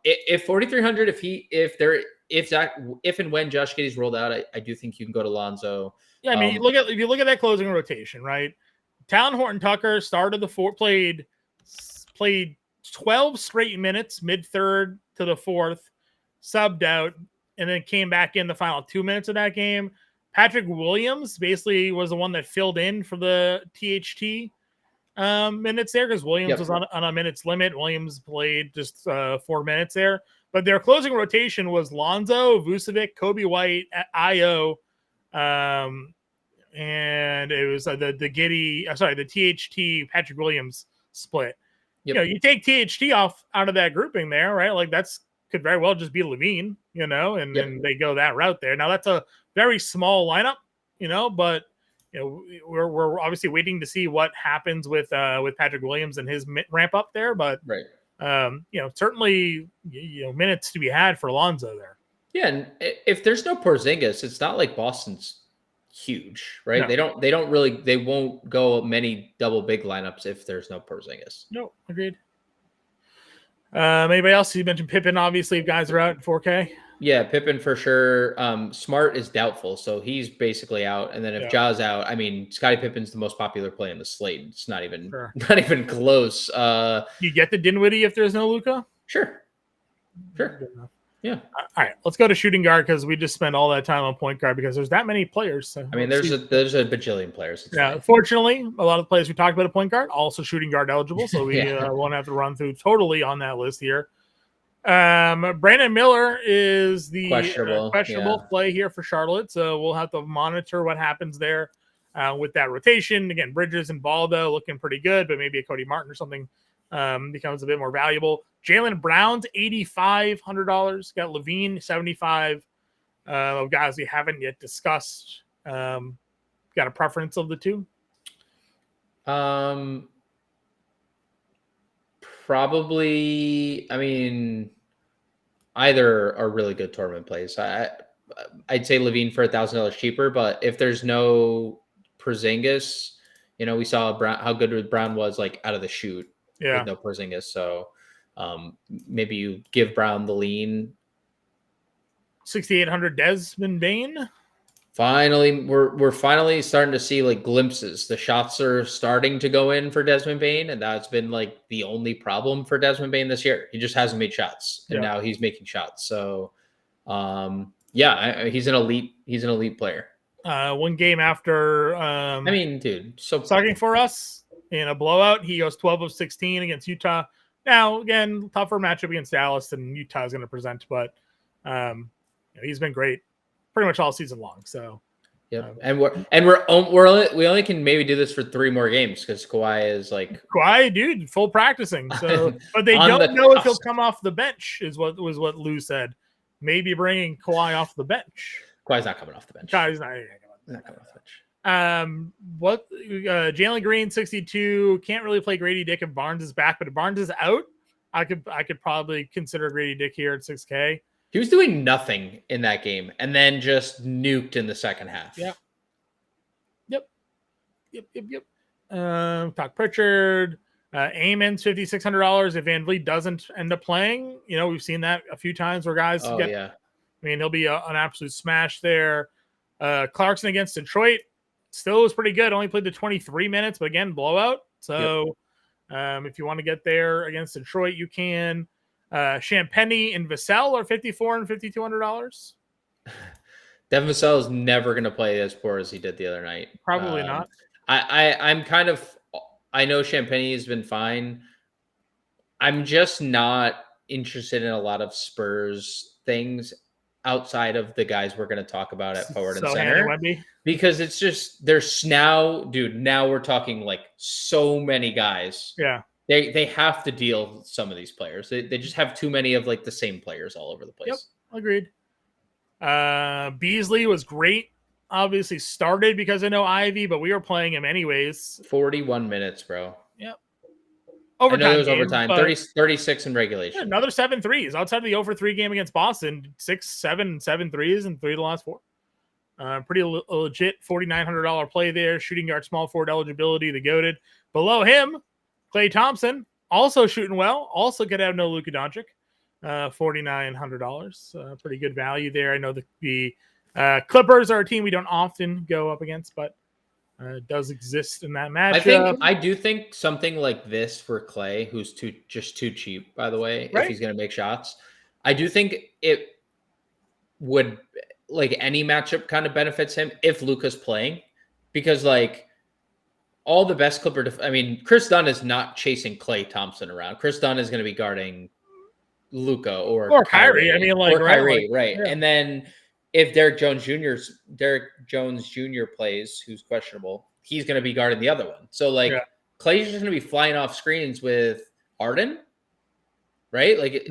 If 4,300, if and when Josh Giddey's rolled out, I do think you can go to Lonzo. Yeah, I mean, if you look at that closing rotation, right? Talon Horton Tucker started played 12 straight minutes, mid third to the fourth, subbed out, and then came back in the final 2 minutes of that game. Patrick Williams basically was the one that filled in for the THT minutes there because Williams was on a minutes limit. Williams played just 4 minutes there. But their closing rotation was Lonzo, Vucevic, Kobe White, Io, and it was the THT Patrick Williams split. You take THT out of that grouping there, right? Like could very well just be Levine, and then they go that route there. Now that's a very small lineup, but we're obviously waiting to see what happens with Patrick Williams and his ramp up there, but certainly minutes to be had for Lonzo there. Yeah, and if there's no Porzingis, it's not like Boston's huge, right? No. They won't go many double big lineups if there's no Porzingis. No, agreed. Anybody else? You mentioned Pippen, obviously, if guys are out in 4K. Yeah, Pippen for sure. Smart is doubtful, so he's basically out. And then if Ja's out, I mean, Scottie Pippen's the most popular play in the slate. It's not even close. You get the Dinwiddie if there's no Luka? Sure. Yeah. All right, let's go to shooting guard because we just spent all that time on point guard because there's that many players. So I mean, there's a bajillion players. Fortunately, a lot of the players we talked about at point guard also shooting guard eligible, so we won't have to run through totally on that list here. Brandon Miller is the questionable play here for Charlotte, so we'll have to monitor what happens there with that rotation. Again, Bridges and Baldo looking pretty good, but maybe a Cody Martin or something becomes a bit more valuable. Jaylen Brown's $8,500. Got Levine $75 of guys we haven't yet discussed. Got a preference of the two? Probably. I mean, either are really good tournament plays. I'd say Levine for $1,000 cheaper, but if there's no Porzingis, we saw how good Brown was like out of the chute. With no Porzingis, so maybe you give Brown the lean. 6,800 Desmond Bane. Finally, we're finally starting to see like glimpses. The shots are starting to go in for Desmond Bane, and that's been like the only problem for Desmond Bane this year. He just hasn't made shots, and now he's making shots. So, he's an elite player. One game after, I mean, dude, so sucking for us. In a blowout, he goes 12 of 16 against Utah. Now, again, tougher matchup against Dallas than Utah is going to present, but he's been great pretty much all season long. So, and we only can maybe do this for 3 more games because Kawhi is like dude, full practicing. So, but they don't know if he'll come off the bench. Was what Lou said. Maybe bringing Kawhi off the bench. Kawhi's not coming off the bench. Kawhi's not coming off the bench. Jalen Green 62 can't really play Grady Dick if Barnes is back, but if Barnes is out, I could probably consider Grady Dick here at 6K. He was doing nothing in that game and then just nuked in the second half. Yep. Talk Pritchard, Amon's $5,600 if Van Vliet doesn't end up playing. We've seen that a few times where guys I mean, he'll be an absolute smash there. Clarkson against Detroit still was pretty good. Only played the 23 minutes, but again, blowout. So if you want to get there against Detroit, you can. Champagny and Vassell are $5,400 and $5,200. Devin Vassell is never going to play as poor as he did the other night. Probably not. I'm kind of. I know Champagny has been fine. I'm just not interested in a lot of Spurs things outside of the guys we're going to talk about at forward and center, because it's just there's now we're talking like so many guys. Yeah, They have to deal some of these players. They just have too many of like the same players all over the place. Yep, agreed. Beasley was great. Obviously started because of no Ivy, but we were playing him anyways. 41 minutes, bro. Yep. I know there was game, overtime. 36 in regulation. Yeah, another 7 threes. Outside of the 0-for-3 game against Boston, 6, 7 threes and 3 of the last 4. Pretty legit $4,900 play there. Shooting guard, small forward eligibility, the goated. Below him, Klay Thompson, also shooting well. Also could have no Luka Doncic. $4,900. Pretty good value there. I know the Clippers are a team we don't often go up against, but it does exist in that matchup. I do think something like this for Klay, who's too cheap, by the way, right? If he's going to make shots. I do think it would, like, any matchup kind of benefits him if Luka's playing, because like all the best Clipper, Chris Dunn is not chasing Klay Thompson around. Chris Dunn is going to be guarding Luka or Kyrie. Kyrie, right? Yeah. And then if Derek Jones Jr. plays, who's questionable, he's going to be guarding the other one. So like Klay's just going to be flying off screens with Harden, right? Like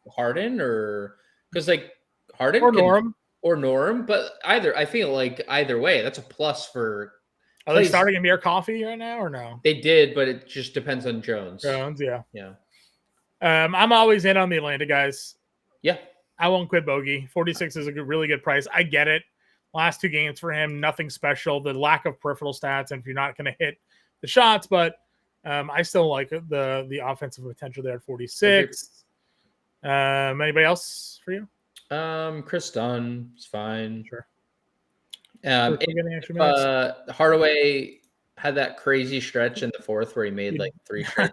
Harden, or because like Harden or Norm, but I feel like either way, that's a plus for. Are they starting Amir Coffee right now or no? They did, but it just depends on Jones. Yeah. I'm always in on the Atlanta guys. Yeah. I won't quit Bogey. 46 is a really good price. I get it. Last 2 games for him, nothing special. The lack of peripheral stats, and if you're not going to hit the shots, but I still like the offensive potential there at 46. Anybody else for you? Chris Dunn is fine. Sure. Hardaway had that crazy stretch in the 4th where he made like 3 straight.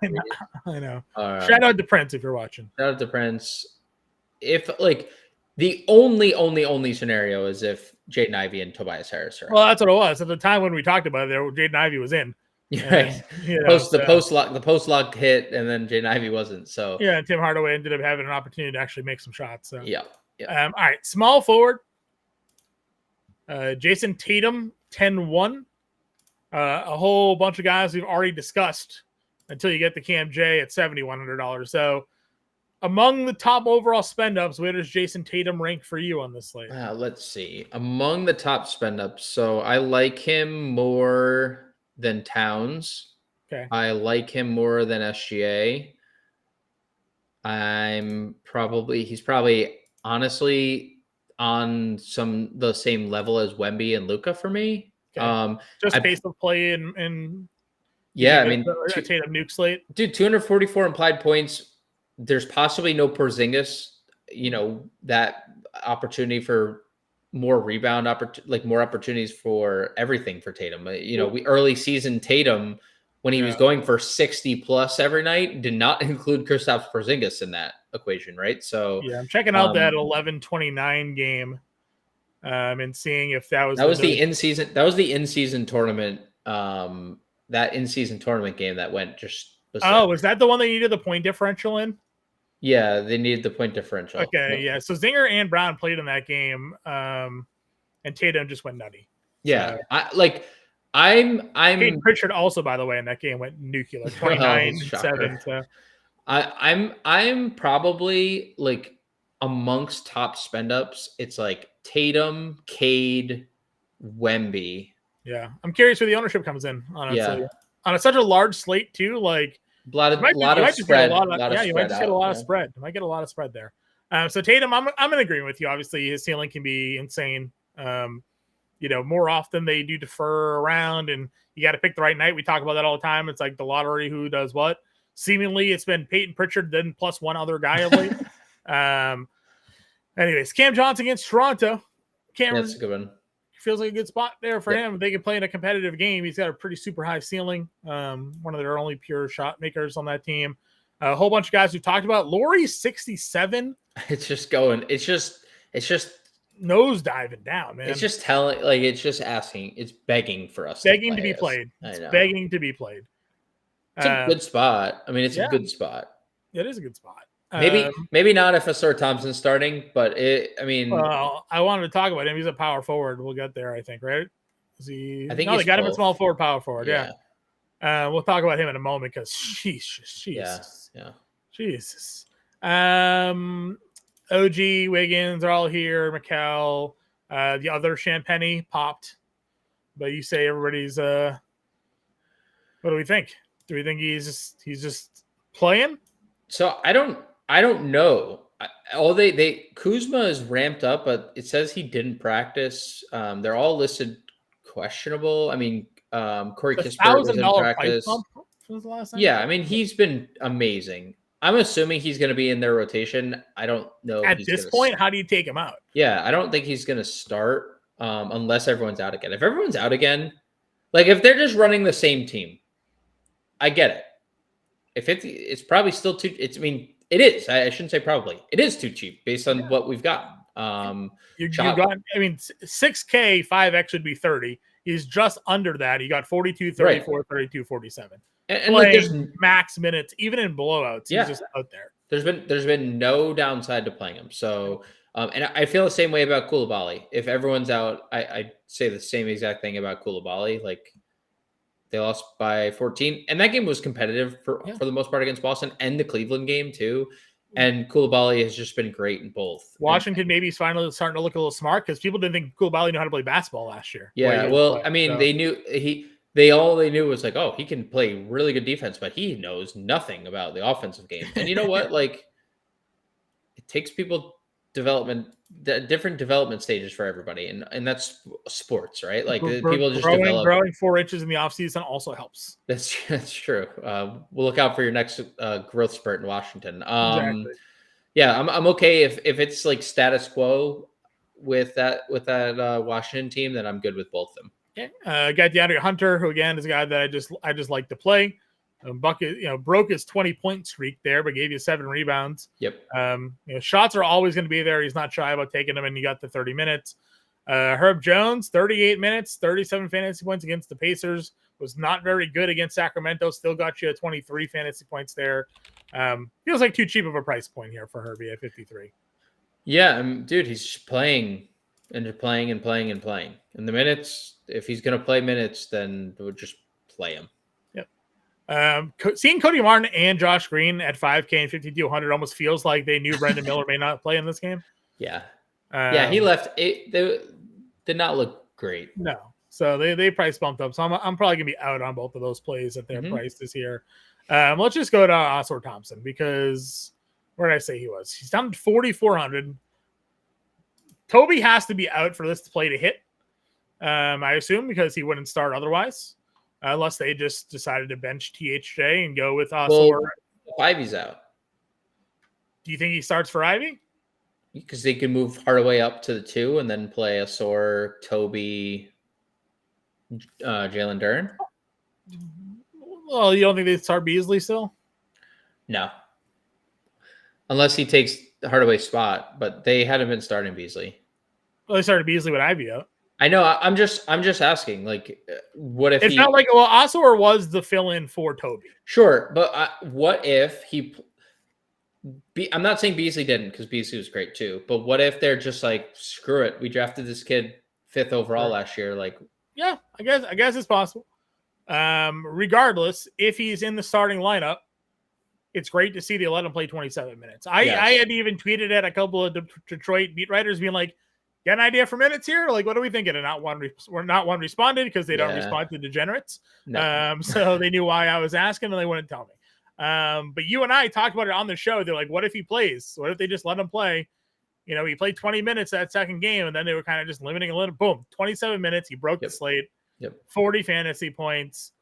I know. Shout out to Prince if you're watching. Shout out to Prince. If like the only scenario is if Jaden Ivey and Tobias Harris are. Well, that's what it was at the time when we talked about it. There, Jaden Ivey was in. Right. The post lock hit, and then Jaden Ivey wasn't. So Tim Hardaway ended up having an opportunity to actually make some shots. So yeah. All right, small forward. Jason Tatum, 10-1. A whole bunch of guys we've already discussed until you get the Cam J at $7,100. So among the top overall spend ups, where does Jason Tatum rank for you on this slate? Let's see. Among the top spend ups, so I like him more than Towns. Okay. I like him more than SGA. He's probably honestly on the same level as Wemby and Luka for me. Okay. Just pace of play and Tatum nuke slate. Dude, 244 implied points. There's possibly no Porzingis, that opportunity for more rebound, more opportunities for everything for Tatum. Early season Tatum, when he was going for 60 plus every night, did not include Kristaps Porzingis in that equation, right? So I'm checking out that 11-29 game, and seeing if that was the in-season tournament. That in-season tournament game that went just. Was that the one they needed the point differential in? Yeah, they needed the point differential. Okay, yeah. So Zinger and Brown played in that game, and Tatum just went nutty. Yeah, so, I'm Peyton Pritchard also, by the way, in that game went nuclear, 29-7. So I'm probably like amongst top spend ups. It's like Tatum, Cade, Wemby. Yeah, I'm curious where the ownership comes in. Honestly, on such a large slate too, like. You might just get a lot of spread. You might get a lot of spread there. So Tatum, I'm in agreement with you. Obviously, his ceiling can be insane. More often they do defer around, and you got to pick the right night. We talk about that all the time. It's like the lottery, who does what. Seemingly, it's been Peyton Pritchard, then plus one other guy of late. Anyways, Cam Johnson against Toronto. That's a good one. Feels like a good spot there for him. They can play in a competitive game. He's got a pretty super high ceiling. One of their only pure shot makers on that team. A whole bunch of guys we talked about. Laurie's 67. It's just going. It's just nose diving down, man. It's just telling. Like, it's just asking. It's begging for us. Begging to be played. It's begging to be played. It's a good spot. It's a good spot. It is a good spot. Maybe not if Asar Thompson's starting, but well, I wanted to talk about him. He's a power forward. We'll get there, I think, right? Is he? I think they got him at small forward, power forward. Yeah. We'll talk about him in a moment because Jesus. Yeah. Jesus. OG, Wiggins are all here. Mikal, the other Champagny popped. But you say everybody's what do we think? Do we think he's just playing? So I don't know. All they Kuzma is ramped up, but it says he didn't practice. They're all listed questionable. I mean, Corey Kispert was in $1,000 price practice. bump was the last time. Yeah, I mean, he's been amazing. I'm assuming he's going to be in their rotation. I don't know. At this point, how do you take him out? Yeah, I don't think he's going to start unless everyone's out again. If everyone's out again, like if they're just running the same team, I get it. If it's probably still too. I mean, it is. I shouldn't say probably. It is too cheap based on what we've got. You got. I mean, 6K 5X would be 30. He's just under that. He got 42, 34, right. 32, 47. And like there's max minutes, even in blowouts. He's just out there. There's been no downside to playing him. So, and I feel the same way about Koulibaly. If everyone's out, I say the same exact thing about Koulibaly. Like they lost by 14, and that game was competitive for the most part against Boston, and the Cleveland game too. And Koulibaly has just been great in both. Washington maybe is finally starting to look a little smart because people didn't think Koulibaly knew how to play basketball last year. Yeah, well, I mean, they knew they knew was like, oh, he can play really good defense, but he knows nothing about the offensive game. And you know what? Like, it takes people different development stages for everybody, and that's sports, right? Like people just growing 4 inches in the offseason also helps. That's true. We'll look out for your next growth spurt in Washington. Exactly. Yeah, I'm okay if it's like status quo with that Washington team, then I'm good with both of them. Okay. Got DeAndre Hunter, who again is a guy that I just like to play. Bucket, broke his 20-point streak there, but gave you 7 rebounds. Yep. Shots are always going to be there. He's not shy about taking them, and you got the 30 minutes. Herb Jones, 38 minutes, 37 fantasy points against the Pacers. Was not very good against Sacramento. Still got you 23 fantasy points there. Feels like too cheap of a price point here for Herbie at 53. Yeah, dude, he's just playing and playing and playing and playing. And the minutes, if he's going to play minutes, then we'll just play him. Seeing Cody Martin and Josh Green at 5K and 5,200 almost feels like they knew Brendan Miller may not play in this game. Yeah. He left. They did not look great. No. So they price bumped up. So I'm probably going to be out on both of those plays at their prices here. Let's just go to Oscar Thompson because where did I say he was? He's down to 4,400. Toby has to be out for this play to hit, I assume, because he wouldn't start otherwise. Unless they just decided to bench THJ and go with Oscar. Well, Ivy's out. Do you think he starts for Ivy? Because they can move Hardaway up to the 2 and then play Asor, Toby, Jalen Duren. Well, you don't think they start Beasley still? No. Unless he takes Hardaway's spot, but they hadn't been starting Beasley. Well, they started Beasley with Ivy out. I know. I'm just asking. Like, what if it's not like Osor was the fill-in for Toby? Sure, but what if he? I'm not saying Beasley didn't because Beasley was great too. But what if they're just like, screw it, we drafted this kid 5th overall last year? Like, yeah, I guess it's possible. Regardless, if he's in the starting lineup, it's great to see they let him play 27 minutes. I had even tweeted at a couple of Detroit beat writers being like, "Got an idea for minutes here? Like, what are we thinking?" And not one responded because they don't respond to degenerates. No. So they knew why I was asking and they wouldn't tell me. But you and I talked about it on the show. They're like, what if he plays? What if they just let him play? He played 20 minutes that second game, and then they were kind of just limiting a little. Boom, 27 minutes. He broke the slate. 40 fantasy points.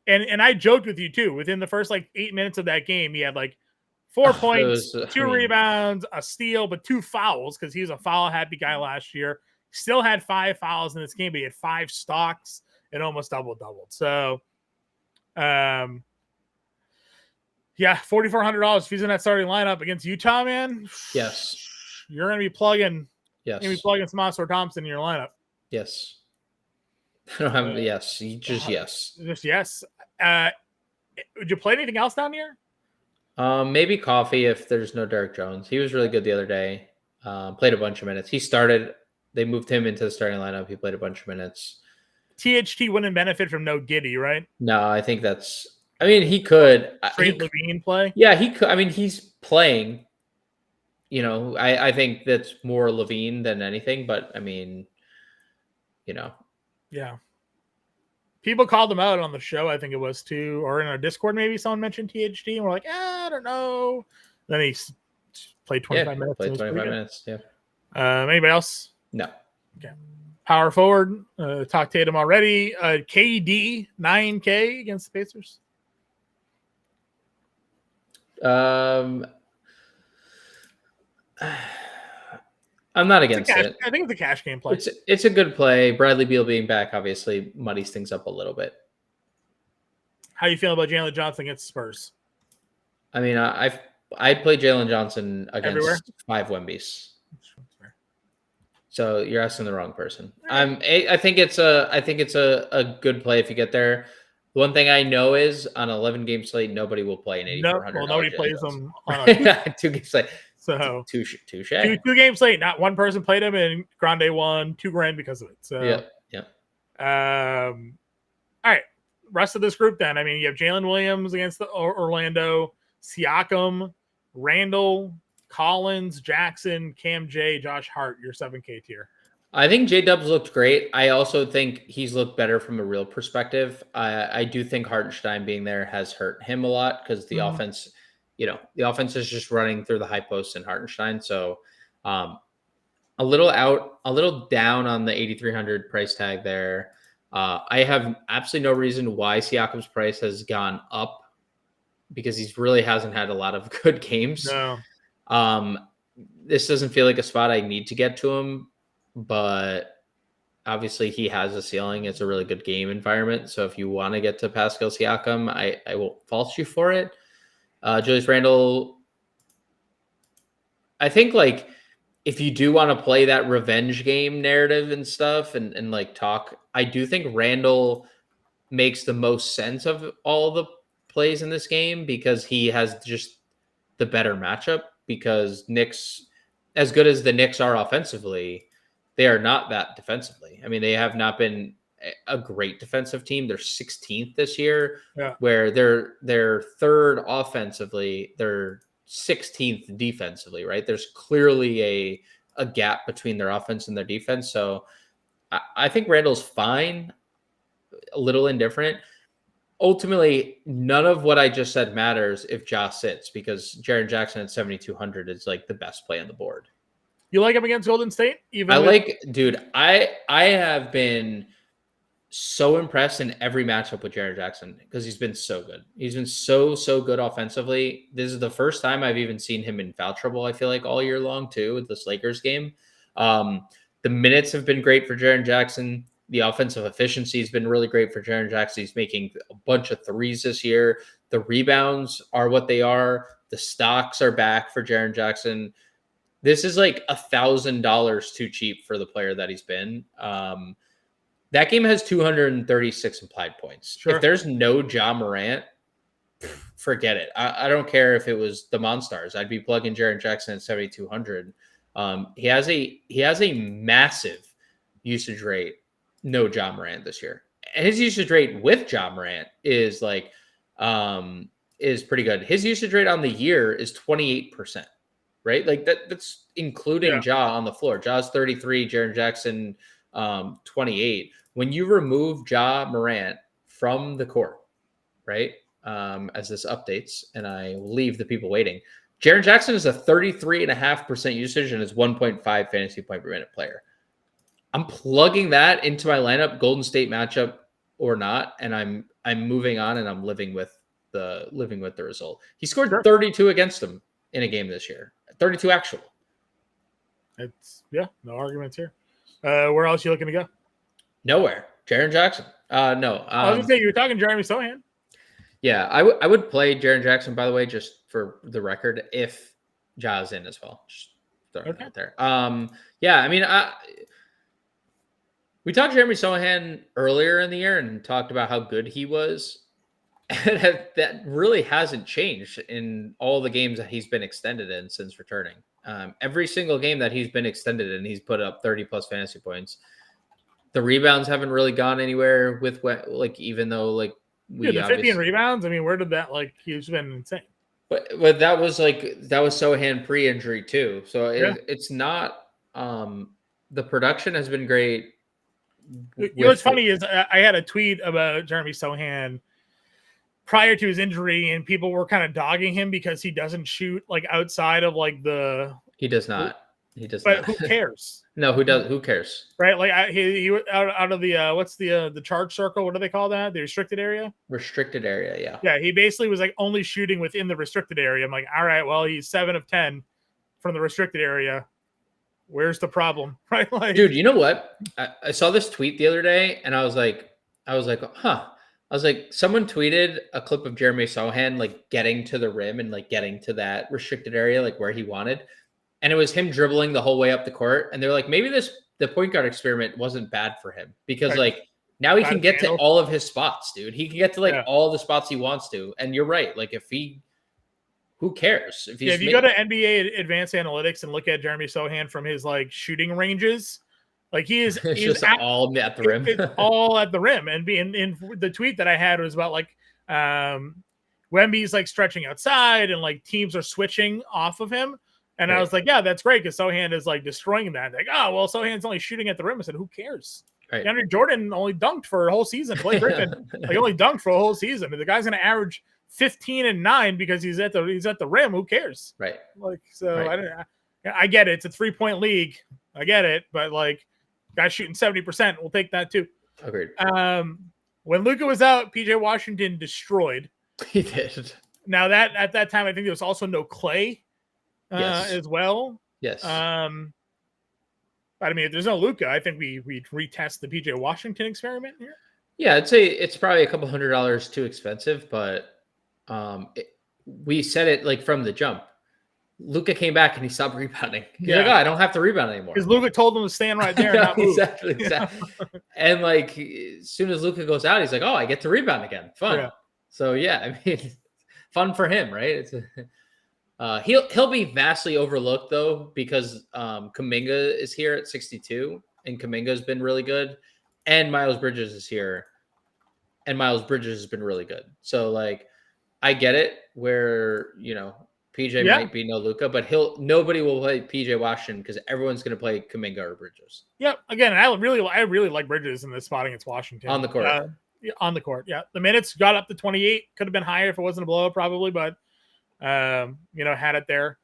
And I joked with you too. Within the first 8 minutes of that game, he had 4 points, 2 rebounds, a steal, but 2 fouls because he was a foul happy guy last year. Still had 5 fouls in this game, but he had 5 stocks and almost doubled. So, $4,400 if he's in that starting lineup against Utah, man. Yes, you're gonna be plugging. Yes, you're gonna be plugging some Oscar Thompson in your lineup. Yes, I don't have yes. Just yes. Just yes. Would you play anything else down here? Maybe Coffee if there's no Derek Jones. He was really good the other day. Played a bunch of minutes. He started. They moved him into the starting lineup. He played a bunch of minutes. THT wouldn't benefit from no Giddy, right? No, I think that's. I mean, he could. Straight Levine play. Yeah, he could. I mean, he's playing. I think that's more Levine than anything. But I mean, Yeah. People called him out on the show, I think it was too, or in our Discord, maybe someone mentioned THD, and we're like, I don't know. Then he played 25 minutes. Played 25 minutes. Yeah. Anybody else? No. Okay. Power forward. Talked Tatum already. KD 9K against the Pacers. I'm not against it. I think it's a cash game play. It's a good play. Bradley Beal being back obviously muddies things up a little bit. How you feel about Jalen Johnson against Spurs? I mean, I play Jalen Johnson against Everywhere? 5 Wembies. So you're asking the wrong person. I think it's a good play if you get there. The one thing I know is on an 11 game slate, nobody will play an 8,400. Well, nobody plays them on a 2 game slate. So touche. Two games late. Not one person played him, and Grande won $2,000 because of it. So yeah. All right. Rest of this group then. I mean, you have Jalen Williams against the Orlando, Siakam, Randall, Collins, Jackson, Cam J, Josh Hart, your 7K tier. I think J-Dubs looked great. I also think he's looked better from a real perspective. I do think Hartenstein being there has hurt him a lot because the offense, the offense is just running through the high post in Hartenstein. So a little down on the 8,300 price tag there. I have absolutely no reason why Siakam's price has gone up because he really hasn't had a lot of good games. No. This doesn't feel like a spot I need to get to him, but obviously he has a ceiling. It's a really good game environment. So if you want to get to Pascal Siakam, I will fault you for it. Julius Randle, I think like if you do want to play that revenge game narrative and stuff and like talk, I do think Randle makes the most sense of all the plays in this game because he has just the better matchup because Knicks, as good as the Knicks are offensively, they are not that defensively. I mean, they have not been a great defensive team. They're 16th this year, where they're third offensively, they're 16th defensively, right? There's clearly a gap between their offense and their defense. So I think Randall's fine, a little indifferent. Ultimately, none of what I just said matters if Ja sits because Jaren Jackson at 7,200 is like the best play on the board. You like him against Golden State? I have been so impressed in every matchup with Jaren Jackson because he's been so good. He's been so good offensively. This is the first time I've even seen him in foul trouble, I feel like, all year long, too, with this Lakers game. The minutes have been great for Jaren Jackson. The offensive efficiency has been really great for Jaren Jackson. He's making a bunch of threes this year. The rebounds are what they are. The stocks are back for Jaren Jackson. This is like $1,000 too cheap for the player that he's been. That game has 236 implied points. Sure. If there's no Ja Morant, forget it. I don't care if it was the Monstars. I'd be plugging Jaren Jackson at 7,200. He has a massive usage rate. No Ja Morant this year. And his usage rate with Ja Morant is pretty good. His usage rate on the year is 28%, right? Like that's including Ja on the floor. Ja's 33, Jaren Jackson 28. When you remove Ja Morant from the court, right? As this updates, and I will leave the people waiting. Jaren Jackson is a 33.5% usage and is 1.5 fantasy point per minute player. I'm plugging that into my lineup, Golden State matchup or not, and I'm moving on and I'm living with the result. He scored 32 against them in a game this year. 32 actual. It's no arguments here. Where else are you looking to go? Nowhere. Jaren Jackson. No. I was gonna say you were talking Jeremy Sohan. Yeah, I would play Jaren Jackson, by the way, just for the record, if Ja's in as well. Just throwing it out there. Yeah, I mean, we talked to Jeremy Sohan earlier in the year and talked about how good he was. And that really hasn't changed in all the games that he's been extended in since returning. Every single game that he's been extended in, he's put up 30 plus fantasy points. The rebounds haven't really gone anywhere with like, even though like the 15 rebounds. I mean, where did that he's been insane. But that was Sohan pre-injury too. So it's not the production has been great. You know what's funny is I had a tweet about Jeremy Sohan prior to his injury, and people were kind of dogging him because he doesn't shoot like outside of like the. He does not. He does but not. Who cares? No, who does? Who cares? Right? Like he out of the what's the charge circle? What do they call that? The restricted area. Restricted area, yeah. Yeah, he basically was like only shooting within the restricted area. I'm like, all right, well, he's 7 of 10 from the restricted area. Where's the problem? Right? Like, dude, you know what? I saw this tweet the other day, and I was like, huh. I was like, someone tweeted a clip of Jeremy Sohan like getting to the rim and like getting to that restricted area, like where he wanted. And it was him dribbling the whole way up the court. And they're like, maybe the point guard experiment wasn't bad for him because right. like now he can get to all of his spots, dude. He can get to like all the spots he wants to. And you're right. Like who cares? If you go to NBA Advanced Analytics and look at Jeremy Sohan from his like shooting ranges, like he's just all at the rim. It's all at the rim. And in the tweet that I had was about like Wemby's like stretching outside and like teams are switching off of him. And right. I was like, yeah, that's great because Sohan is like destroying that. Like, oh, well, Sohan's only shooting at the rim. I said, who cares? Right. DeAndre Jordan only dunked for a whole season. Blake Griffin like only dunked for a whole season. And the guy's going to average 15 and 9 because he's at the rim. Who cares? Right. Like, so right. I get it. It's a 3-point league. I get it. But like, guys shooting 70%, we'll take that too. Agreed. When Luka was out, PJ Washington destroyed. He did. Now that at that time, I think there was also no Clay. Yes. As well. Yes. But I mean, if there's no Luka, I think we retest the PJ Washington experiment here. Yeah, I'd say it's probably $200 too expensive, but we said it like from the jump. Luka came back and he stopped rebounding. He's like, I don't have to rebound anymore. Because Luka told him to stand right there and not move. Exactly. And like as soon as Luka goes out, he's like, oh, I get to rebound again. Fun. Yeah. So yeah, I mean, fun for him, right? It's he'll be vastly overlooked though because Kuminga is here at 62 and Kuminga's been really good, and Miles Bridges is here, and Miles Bridges has been really good. So like, I get it where PJ might be no Luka, but nobody will play PJ Washington because everyone's going to play Kuminga or Bridges. Yep. Again, I really like Bridges in this spot against Washington on the court. On the court, yeah. The minutes got up to 28. Could have been higher if it wasn't a blowout, probably, but. Had it there.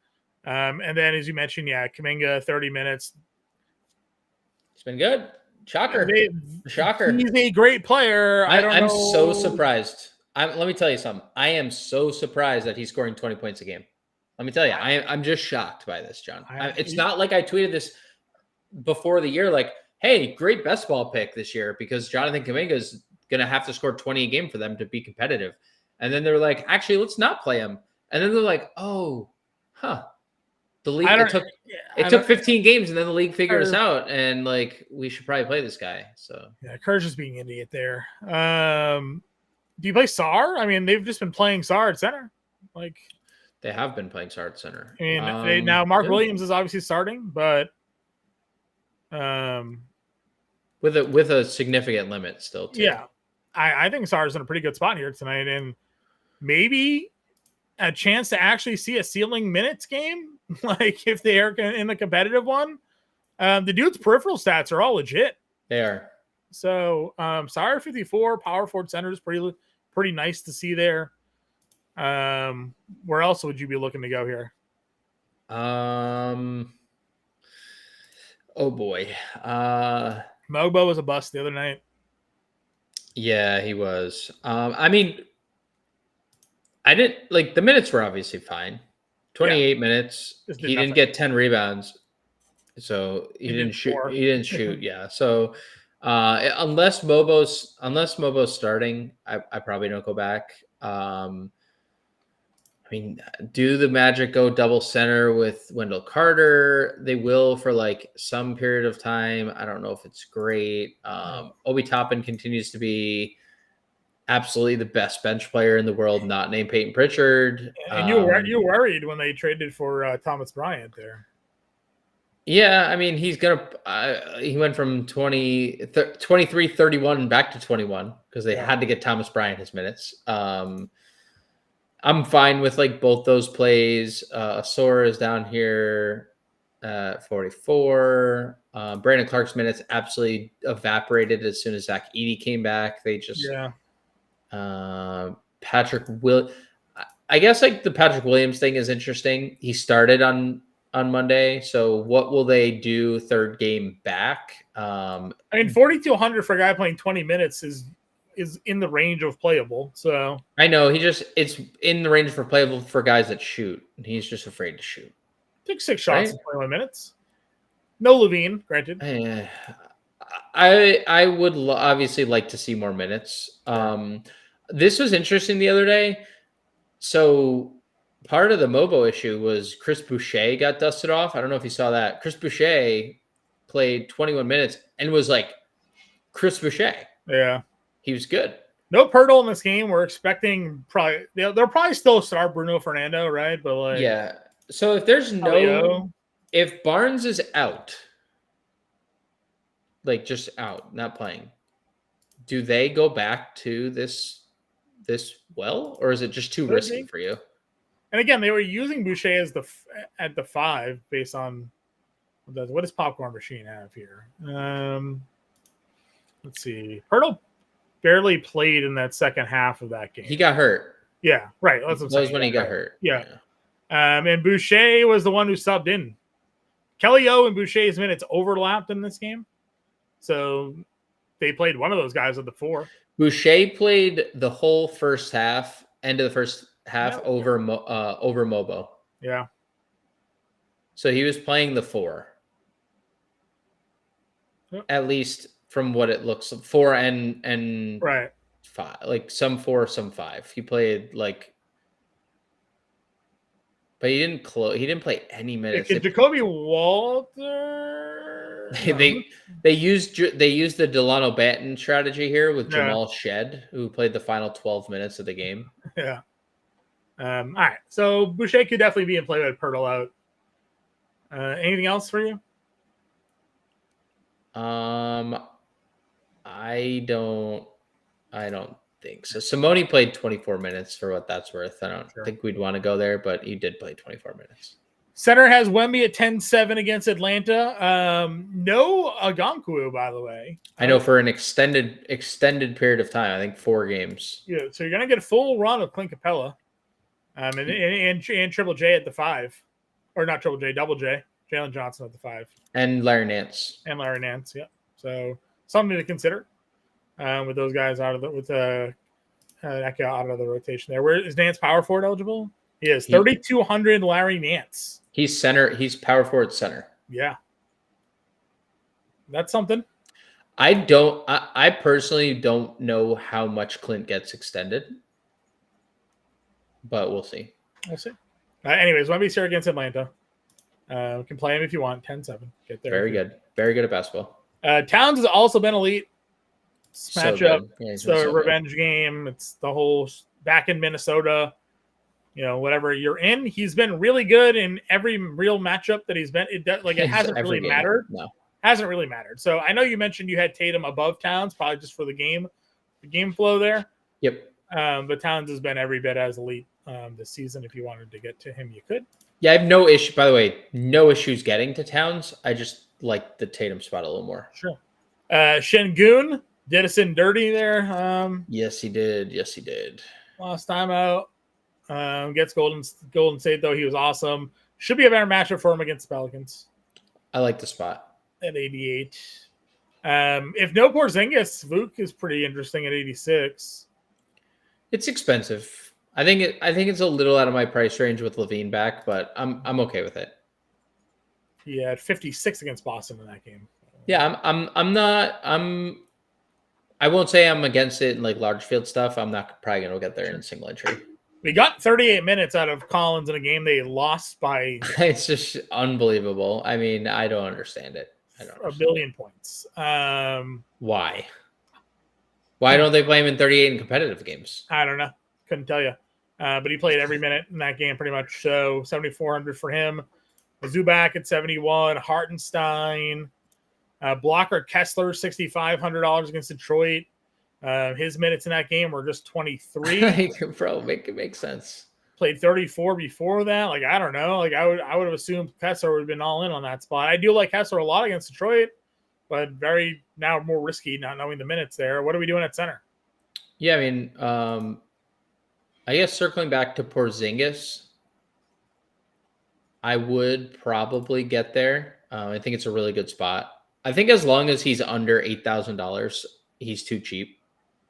And then, as you mentioned, Kuminga, 30 minutes. It's been good. Shocker. Shocker. He's a great player. I'm so surprised. Let me tell you something. I am so surprised that he's scoring 20 points a game. Let me tell you, I'm just shocked by this, John. It's not like I tweeted this before the year, like, hey, great best ball pick this year because Jonathan Kuminga is going to have to score 20 a game for them to be competitive. And then they're like, actually, let's not play him. And then they're like, oh, huh. The league it took 15 games and then the league figured us out and like we should probably play this guy. So yeah, Kerr's just being an idiot there. Do you play Sar? I mean, they've just been playing Sar at center. Like they have been playing Sar at center. I mean, now Mark Williams is obviously starting, but with a significant limit still too. Yeah. I think Sar's in a pretty good spot here tonight, and maybe a chance to actually see a ceiling minutes game, like if they are in the competitive one. The dude's peripheral stats are all legit. They are. So, Sar 54, power forward center is pretty nice to see there. Where else would you be looking to go here? Oh boy. Mogbo was a bust the other night. Yeah, he was. I mean, I didn't like the minutes were obviously fine. 28 minutes. He didn't get 10 rebounds. So he didn't shoot. He didn't shoot. Yeah. So unless Mobo's starting, I probably don't go back. I mean, do the Magic go double center with Wendell Carter? They will for like some period of time. I don't know if it's great. Obi Toppin continues to be absolutely the best bench player in the world, not named Peyton Pritchard. And you were worried when they traded for Thomas Bryant there. Yeah, I mean, he's gonna. He went from 23, 31 back to 21 because they had to get Thomas Bryant his minutes. I'm fine with like both those plays. Asora is down here at 44. Brandon Clark's minutes absolutely evaporated as soon as Zach Edey came back. They just Patrick Will. I guess like the Patrick Williams thing is interesting. He started on Monday, so what will they do third game back? I mean, 4,200 for a guy playing 20 minutes is in the range of playable. So I know it's in the range for playable for guys that shoot, and he's just afraid to shoot. Took 6 shots in 21 minutes. No Levine, granted. I would obviously like to see more minutes. This was interesting the other day. So part of the Mobo issue was Chris Boucher got dusted off. I don't know if you saw that. Chris Boucher played 21 minutes and was like Chris Boucher. Yeah. He was good. No Pirtle in this game. We're expecting they'll probably still start Bruno Fernando, right? But like, yeah. So if there's if Barnes is out, like just out, not playing, do they go back to this or is it just too risky for you? And again, they were using Boucher as at the 5 based on what does Popcorn Machine have here? Let's see. Pirtle barely played in that second half of that game. He got hurt. Yeah, right. That was when he got hurt. Yeah. And Boucher was the one who subbed in. Kelly O and Boucher's minutes overlapped in this game. So they played one of those guys at the 4. Boucher played the whole first half, end of the first half over Mobo. Yeah. So he was playing the 4. Yep. At least from what it looks like. 4 and right. 5. Like some 4, some 5. He played like, but he didn't play any minutes. Jacoby Walter. They used the Delano Banton strategy here with Jamal Shed, who played the final 12 minutes of the game. Yeah. All right. So Boucher could definitely be in play with Pirtle out. Anything else for you? I don't think so. Simone played 24 minutes for what that's worth. I don't think we'd want to go there, but he did play 24 minutes. Center has Wemby at 10-7 against Atlanta. No Okonkwo, by the way. I know for an extended period of time. I think 4 games. Yeah, so you're gonna get a full run of Clint Capella, and Triple J at the 5, or not Triple J, Double J, Jalen Johnson at the 5, and Larry Nance. Yeah. So something to consider with those guys out of the Eka out of the rotation there. Where is Nance power forward eligible? He is 3,200. Larry Nance. He's center. He's power forward center. Yeah, that's something. I personally don't know how much Clint gets extended, but we'll see. Anyways, Wemby's here against Atlanta. Can play him if you want. 10-7. Get there. Very good. Very good at basketball. Towns has also been elite. Matchup. Yeah, it's the revenge game. It's the whole back in Minnesota. Whatever you're in, he's been really good in every real matchup that he's been. It hasn't really mattered. No, hasn't really mattered. So I know you mentioned you had Tatum above Towns, probably just for the game flow there. Yep. But Towns has been every bit as elite this season. If you wanted to get to him, you could. Yeah, I have no issue. By the way, no issues getting to Towns. I just like the Tatum spot a little more. Sure. Şengün did us in dirty there. Yes, he did. Last time out. Gets Golden State, though. He was awesome. Should be a better matchup for him against the Pelicans. I like the spot. At 88. If no Porzingis, Vuk is pretty interesting at 86. It's expensive. I think it's a little out of my price range with Levine back, but I'm okay with it. He had 56 against Boston in that game. Yeah, I won't say I'm against it in like large field stuff. I'm not probably gonna get there in single entry. We got 38 minutes out of Collins in a game they lost by. It's just unbelievable. I mean, I don't understand it. A billion points. Why? Why don't they play him in 38 in competitive games? I don't know. Couldn't tell you. But he played every minute in that game pretty much. So 7,400 for him. Zubac at 71, Hartenstein, blocker Kessler, $6,500 against Detroit. His minutes in that game were just 23. Bro, it makes sense. Played 34 before that. Like, I don't know. Like, I would have assumed Kessler would have been all in on that spot. I do like Kessler a lot against Detroit, but very now more risky not knowing the minutes there. What are we doing at center? Yeah, I mean, I guess circling back to Porzingis, I would probably get there. I think it's a really good spot. I think as long as he's under $8,000, he's too cheap,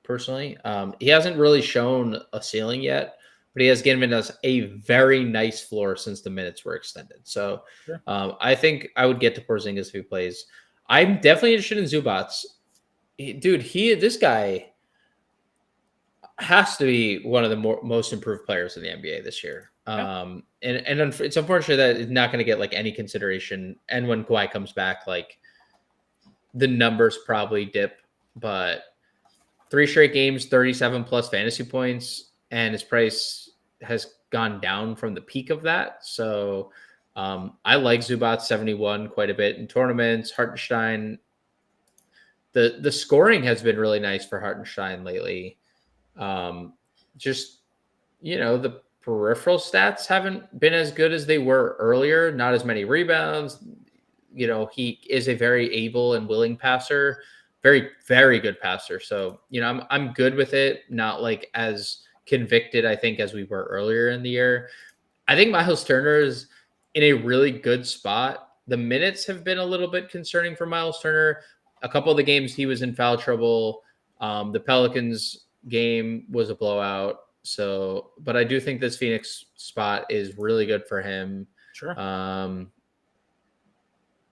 personally. He hasn't really shown a ceiling yet, but he has given us a very nice floor since the minutes were extended. So Sure. I think I would get to Porzingis if he plays. I'm definitely interested in Zubats. This guy has to be one of the most improved players in the NBA this year. Yeah. And it's unfortunate that it's not going to get like any consideration. And when Kawhi comes back, like the numbers probably dip, but 3 straight games, 37 plus fantasy points, and his price has gone down from the peak of that. So I like Zubac 71 quite a bit in tournaments. Hartenstein, the scoring has been really nice for Hartenstein lately. Just, the peripheral stats haven't been as good as they were earlier. Not as many rebounds. He is a very able and willing passer, very, very good passer. So, I'm good with it. Not like as convicted, I think, as we were earlier in the year. I think Miles Turner is in a really good spot. The minutes have been a little bit concerning for Miles Turner. A couple of the games he was in foul trouble. The Pelicans game was a blowout. So, but I do think this Phoenix spot is really good for him. Sure.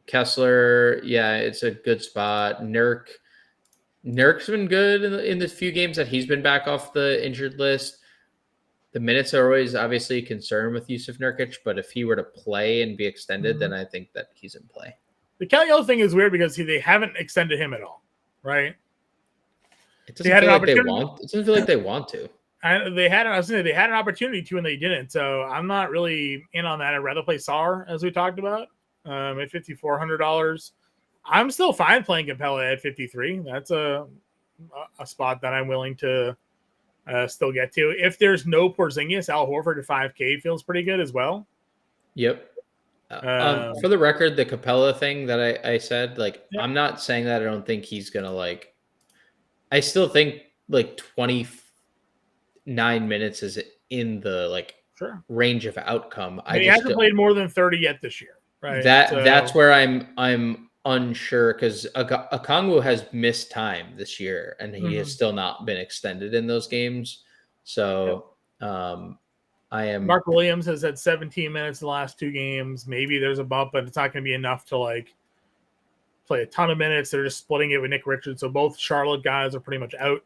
Kessler, yeah, it's a good spot. Nurk's been good in the few games that he's been back off the injured list. The minutes are always obviously a concern with Yusuf Nurkic, but if he were to play and be extended, then I think that he's in play. The Kelly O thing is weird because they haven't extended him at all, right? It doesn't feel like they want. It doesn't feel like they want to. They had an opportunity to, and they didn't. So I'm not really in on that. I'd rather play Sar, as we talked about, at $5,400. I'm still fine playing Capella at 53. That's a spot that I'm willing to still get to. If there's no Porzingis, Al Horford at 5K feels pretty good as well. Yep. For the record, the Capella thing that I said, I'm not saying that I don't think he's gonna I still think 29 minutes is in the range of outcome. He hasn't played more than 30 yet this year, right? That's where I'm unsure because Okongwu has missed time this year and he has still not been extended in those games. So I am. Mark Williams has had 17 minutes the last 2 games. Maybe there's a bump, but it's not going to be enough to play a ton of minutes. They're just splitting it with Nick Richards. So both Charlotte guys are pretty much out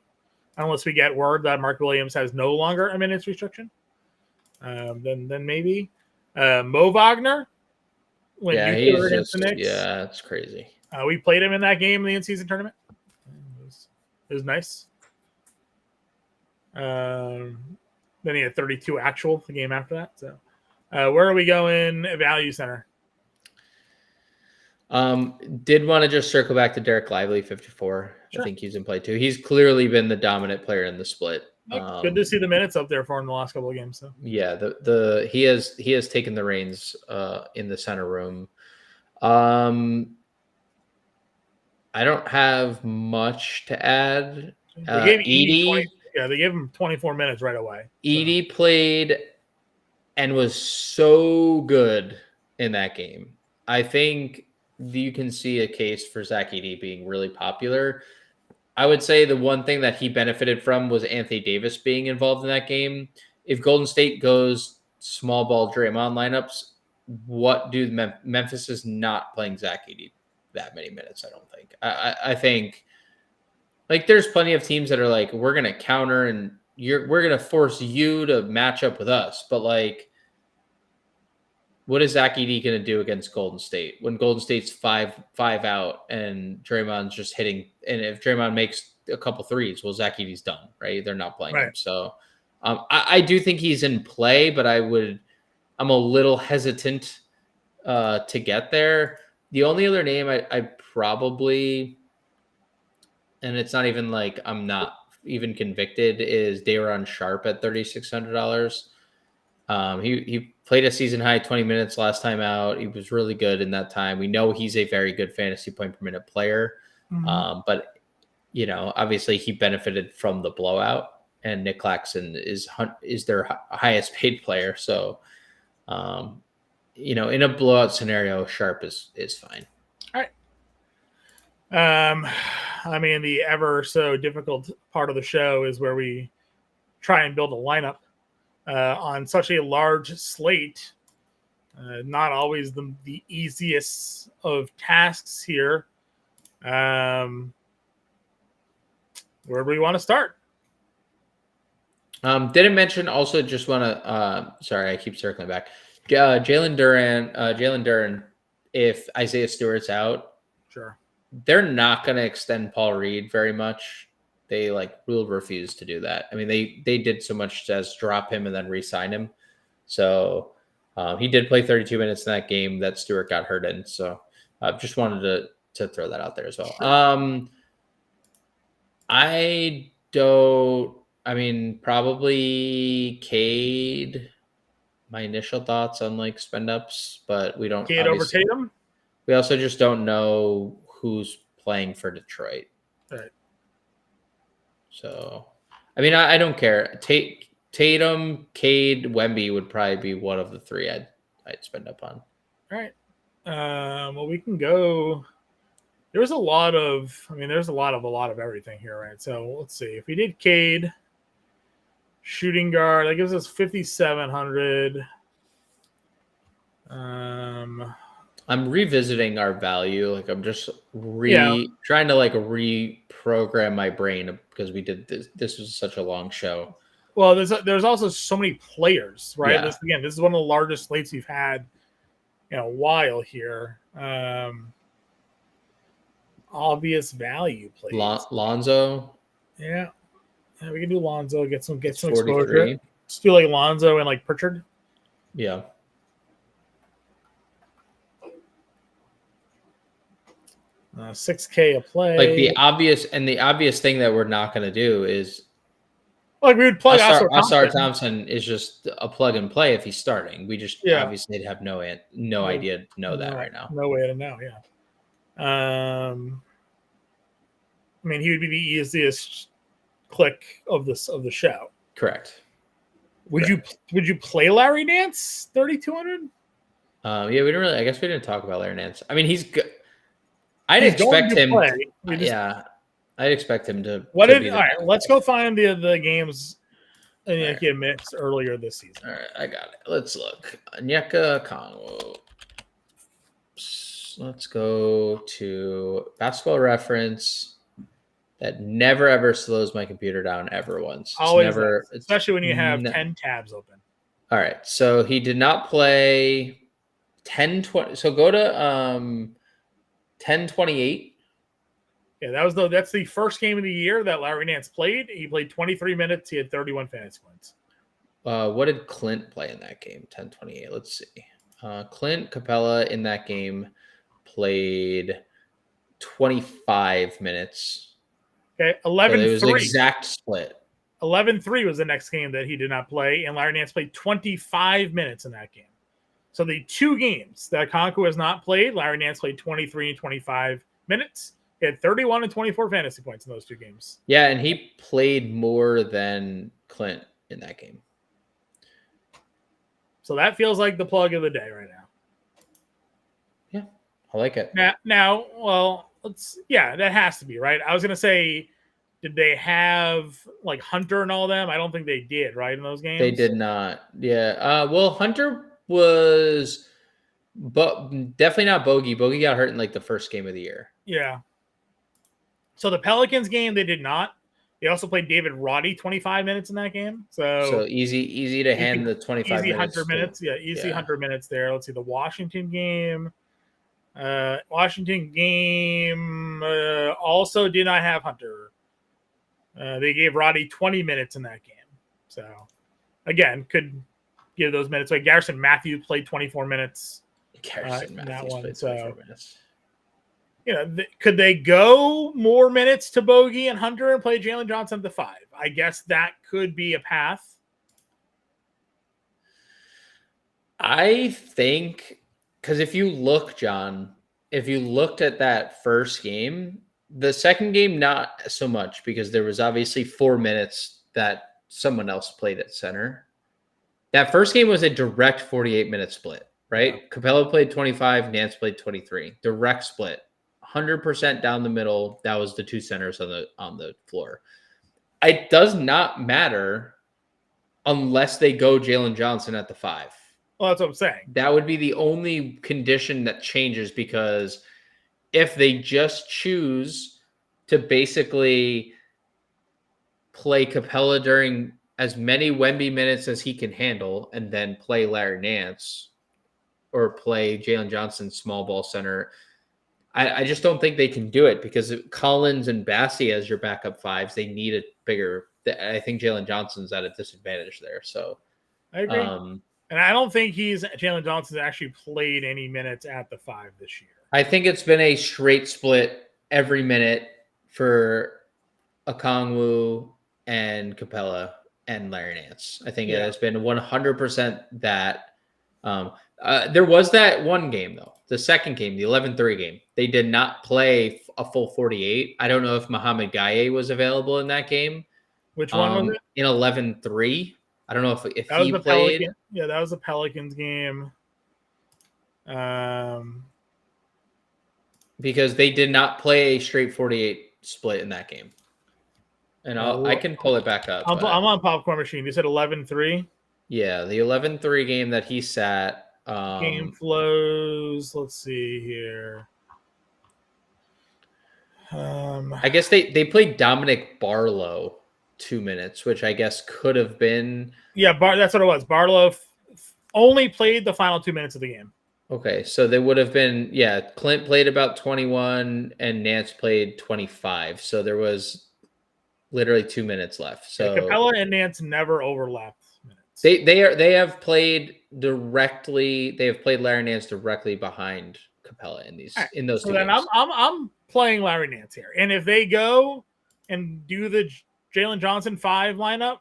unless we get word that Mark Williams has no longer a minutes restriction. Then maybe Mo Wagner. It's crazy. We played him in that game in the in-season tournament. It was nice. Then he had 32 actual the game after that. So where are we going? Value center. Did want to just circle back to Derek Lively, 54. Sure. I think he's in play too. He's clearly been the dominant player in the split. Good to see the minutes up there for him the last couple of games. So. Yeah, he has taken the reins in the center room. I don't have much to add. They gave they gave him 24 minutes right away. Edey played and was so good in that game. I think you can see a case for Zach Edey being really popular. I would say the one thing that he benefited from was Anthony Davis being involved in that game. If Golden State goes small ball Draymond lineups, what do Memphis is not playing Zach Edey that many minutes? I don't think. I think there's plenty of teams that are we're gonna counter and we're gonna force you to match up with us, but what is Zach Edey going to do against Golden State when Golden State's 5 out and Draymond's just hitting? And if Draymond makes a couple threes, well, Zach Edey's done, right? They're not playing him. So I do think he's in play, but I'm a little hesitant to get there. The only other name I probably, and it's not even like I'm not even convicted, is Dayron Sharp at $3,600. He played a season high 20 minutes last time out. He was really good in that time. We know he's a very good fantasy point per minute player. But obviously he benefited from the blowout, and Nick Claxton is their highest paid player. So, in a blowout scenario, Sharp is fine. All right. I mean, the ever so difficult part of the show is where we try and build a lineup on such a large slate. Not always the easiest of tasks here. Where do we want to start? Didn't mention also, just want to sorry, I keep circling back. Jalen Duren, if Isaiah Stewart's out, Sure, they're not going to extend Paul Reed very much. They will refuse to do that. I mean, they did so much as drop him and then re-sign him. So he did play 32 minutes in that game that Stewart got hurt in. So I just wanted to throw that out there as well. Sure. Probably Cade. My initial thoughts on spend ups, but we don't. Cade over Tatum. We also just don't know who's playing for Detroit. Right. So, I don't care. Tatum, Cade, Wemby would probably be one of the three I'd spend up on. All right. Well, we can go. There's a lot of everything here, right? So let's see. If we did Cade, shooting guard, that gives us 5,700. I'm revisiting our value. I'm just trying to reprogram my brain because we did this. This was such a long show. Well, there's also so many players, right? Yeah. This is one of the largest slates we've had in a while here. Obvious value plays. Lonzo. Yeah, we can do Lonzo. Get some exposure. 43. Let's do Lonzo and Pritchard. Yeah. $6K a play. The obvious thing that we're not going to do is we would play Oscar Thompson is just a plug and play if he's starting. We just obviously have no idea to know that right now. No way to know. Yeah. He would be the easiest click of the show. Correct. Would you play Larry Nance 3,200? We didn't really. I guess we didn't talk about Larry Nance. He's good. I'd expect him. I'd expect him to. All right, let's go find the games Onyeka mixed earlier this season. All right, I got it. Let's look. Onyeka Okongwu. Let's go to Basketball Reference. That never ever slows my computer down ever once. Always, especially when you have 10 tabs open. All right, so he did not play 10-20. So go to 10-28. Yeah, that's the first game of the year that Larry Nance played. He played 23 minutes. He had 31 fantasy points. What did Clint play in that game? 10-28. Let's see. Clint Capella in that game played 25 minutes. Okay, 11-3. So it was an exact split. 11-3 was the next game that he did not play, and Larry Nance played 25 minutes in that game. So the two games that Okongwu has not played, Larry Nance played 23 and 25 minutes. He had 31 and 24 fantasy points in those two games. Yeah, and he played more than Clint in that game. So that feels like the plug of the day right now. Yeah, I like it. Now, that has to be, right? I was going to say, did they have Hunter and all them? I don't think they did, right, in those games? They did not. Yeah. Hunter was definitely not Bogey. Bogey got hurt in the first game of the year. Yeah. So the Pelicans game, they did not. They also played David Roddy 25 minutes in that game. So easy to hand the 25 easy minutes. Hunter minutes. Yeah, easy Hunter minutes there. Let's see, the Washington game. Also did not have Hunter. They gave Roddy 20 minutes in that game. So, again, could give those minutes. Garrison Matthews played 24 minutes. Garrison in that Matthews one. played So 24 minutes. could they go more minutes to Bogey and Hunter and play Jalen Johnson at the 5? I guess that could be a path. I think because if you look, John, if you looked at that first game, the second game, not so much because there was obviously 4 minutes that someone else played at center. That first game was a direct 48-minute split, right? Yeah. Capella played 25, Nance played 23. Direct split. 100% down the middle. That was the two centers on the floor. It does not matter unless they go Jalen Johnson at the 5. Well, that's what I'm saying. That would be the only condition that changes because if they just choose to basically play Capella during as many Wemby minutes as he can handle and then play Larry Nance or play Jalen Johnson small ball center, I just don't think they can do it because Collins and Bassey as your backup 5s, they need a bigger. I think Jalen Johnson's at a disadvantage there. So I agree. And I don't think Jalen Johnson's actually played any minutes at the 5 this year. I think it's been a straight split every minute for Okongwu and Capella and Larry Nance. I think it has been 100% that. There was that one game, though. The second game, the 11-3 game. They did not play a full 48. I don't know if Mohamed Gaye was available in that game. Which one was it? In 11-3. I don't know if that he was played. Pelican. Yeah, that was the Pelicans game. Because they did not play a straight 48 split in that game. And I can pull it back up. I'm on Popcorn Machine. You said 11-3? Yeah, the 11-3 game that he sat. Game flows. Let's see here. I guess they played Dominic Barlow 2 minutes, which I guess could have been. Yeah, that's what it was. Barlow only played the final 2 minutes of the game. Okay, so they would have been, Clint played about 21 and Nance played 25. So there was literally 2 minutes left. So Capella and Nance never overlapped minutes. They have played directly. They have played Larry Nance directly behind Capella in those two then games. I'm playing Larry Nance here, and if they go and do the Jalen Johnson 5 lineup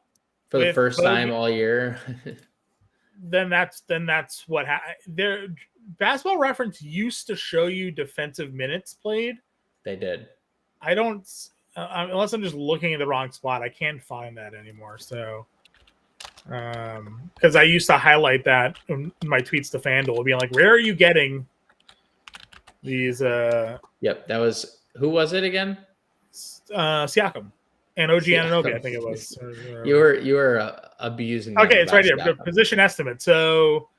for the first time all year, then that's what their Basketball Reference used to show you defensive minutes played. They did. I don't unless I'm just looking at the wrong spot. I can't find that anymore. So. Because I used to highlight that in my tweets to FanDuel, being like, "Where are you getting these?" Yep, that was who was it again? Siakam and OG Anunoby, I think it was. You were abusing. Okay, it's right here. The position estimate. So,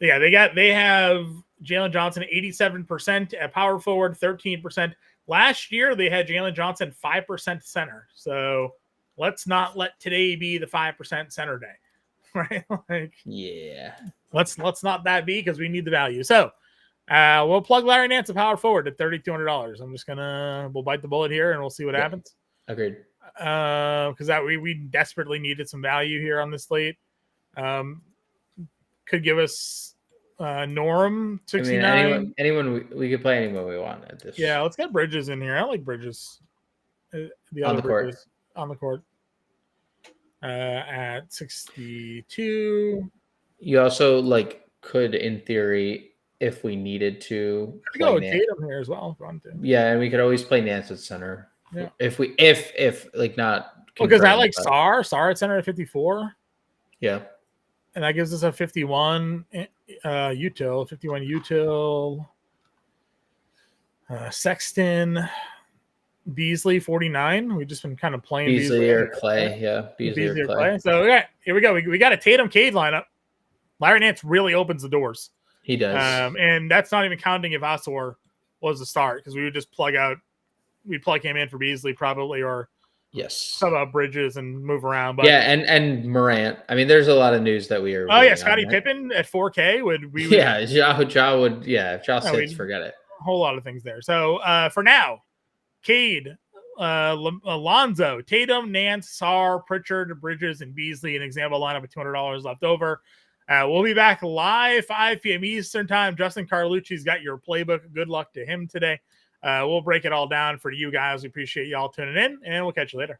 yeah, they have Jalen Johnson 87% at power forward, 13%. Last year they had Jalen Johnson 5% center. So. Let's not let today be the 5% center day, right? Let's not that be because we need the value. So we'll plug Larry Nance at power forward at $3,200. We'll bite the bullet here and we'll see what happens. Agreed. Because we desperately needed some value here on this slate. Could give us Norm 69. I mean, anyone we could play anyone we want at this. Yeah, let's get Bridges in here. I like Bridges. On the court. On the court. At 62. You also could, in theory, if we needed to, go with Tatum here as well. Yeah, and we could always play Nance at center. Yeah. If not. Because I like Sar at center at 54. Yeah. And that gives us a 51 util, 51 util. Sexton. Beasley 49. We've just been kind of playing Beasley or Clay. Yeah, Beasley or Clay. So here we go. We got a Tatum Cade lineup. Larry Nance really opens the doors. He does. And that's not even counting if Asor was the start because we would just plug him in for Beasley probably or sub out Bridges and move around. But and Morant. I mean, there's a lot of news that we are. Oh yeah, Scottie Pippen at 4K would. Ja would. Yeah, if Ja sits, forget it. A whole lot of things there. So for now. Cade, Alonzo, Tatum, Nance, Sar, Pritchard, Bridges, and Beasley. An example lineup of $200 left over. We'll be back live 5 p.m. Eastern time. Justin Carlucci's got your playbook. Good luck to him today. We'll break it all down for you guys. We appreciate y'all tuning in, and we'll catch you later.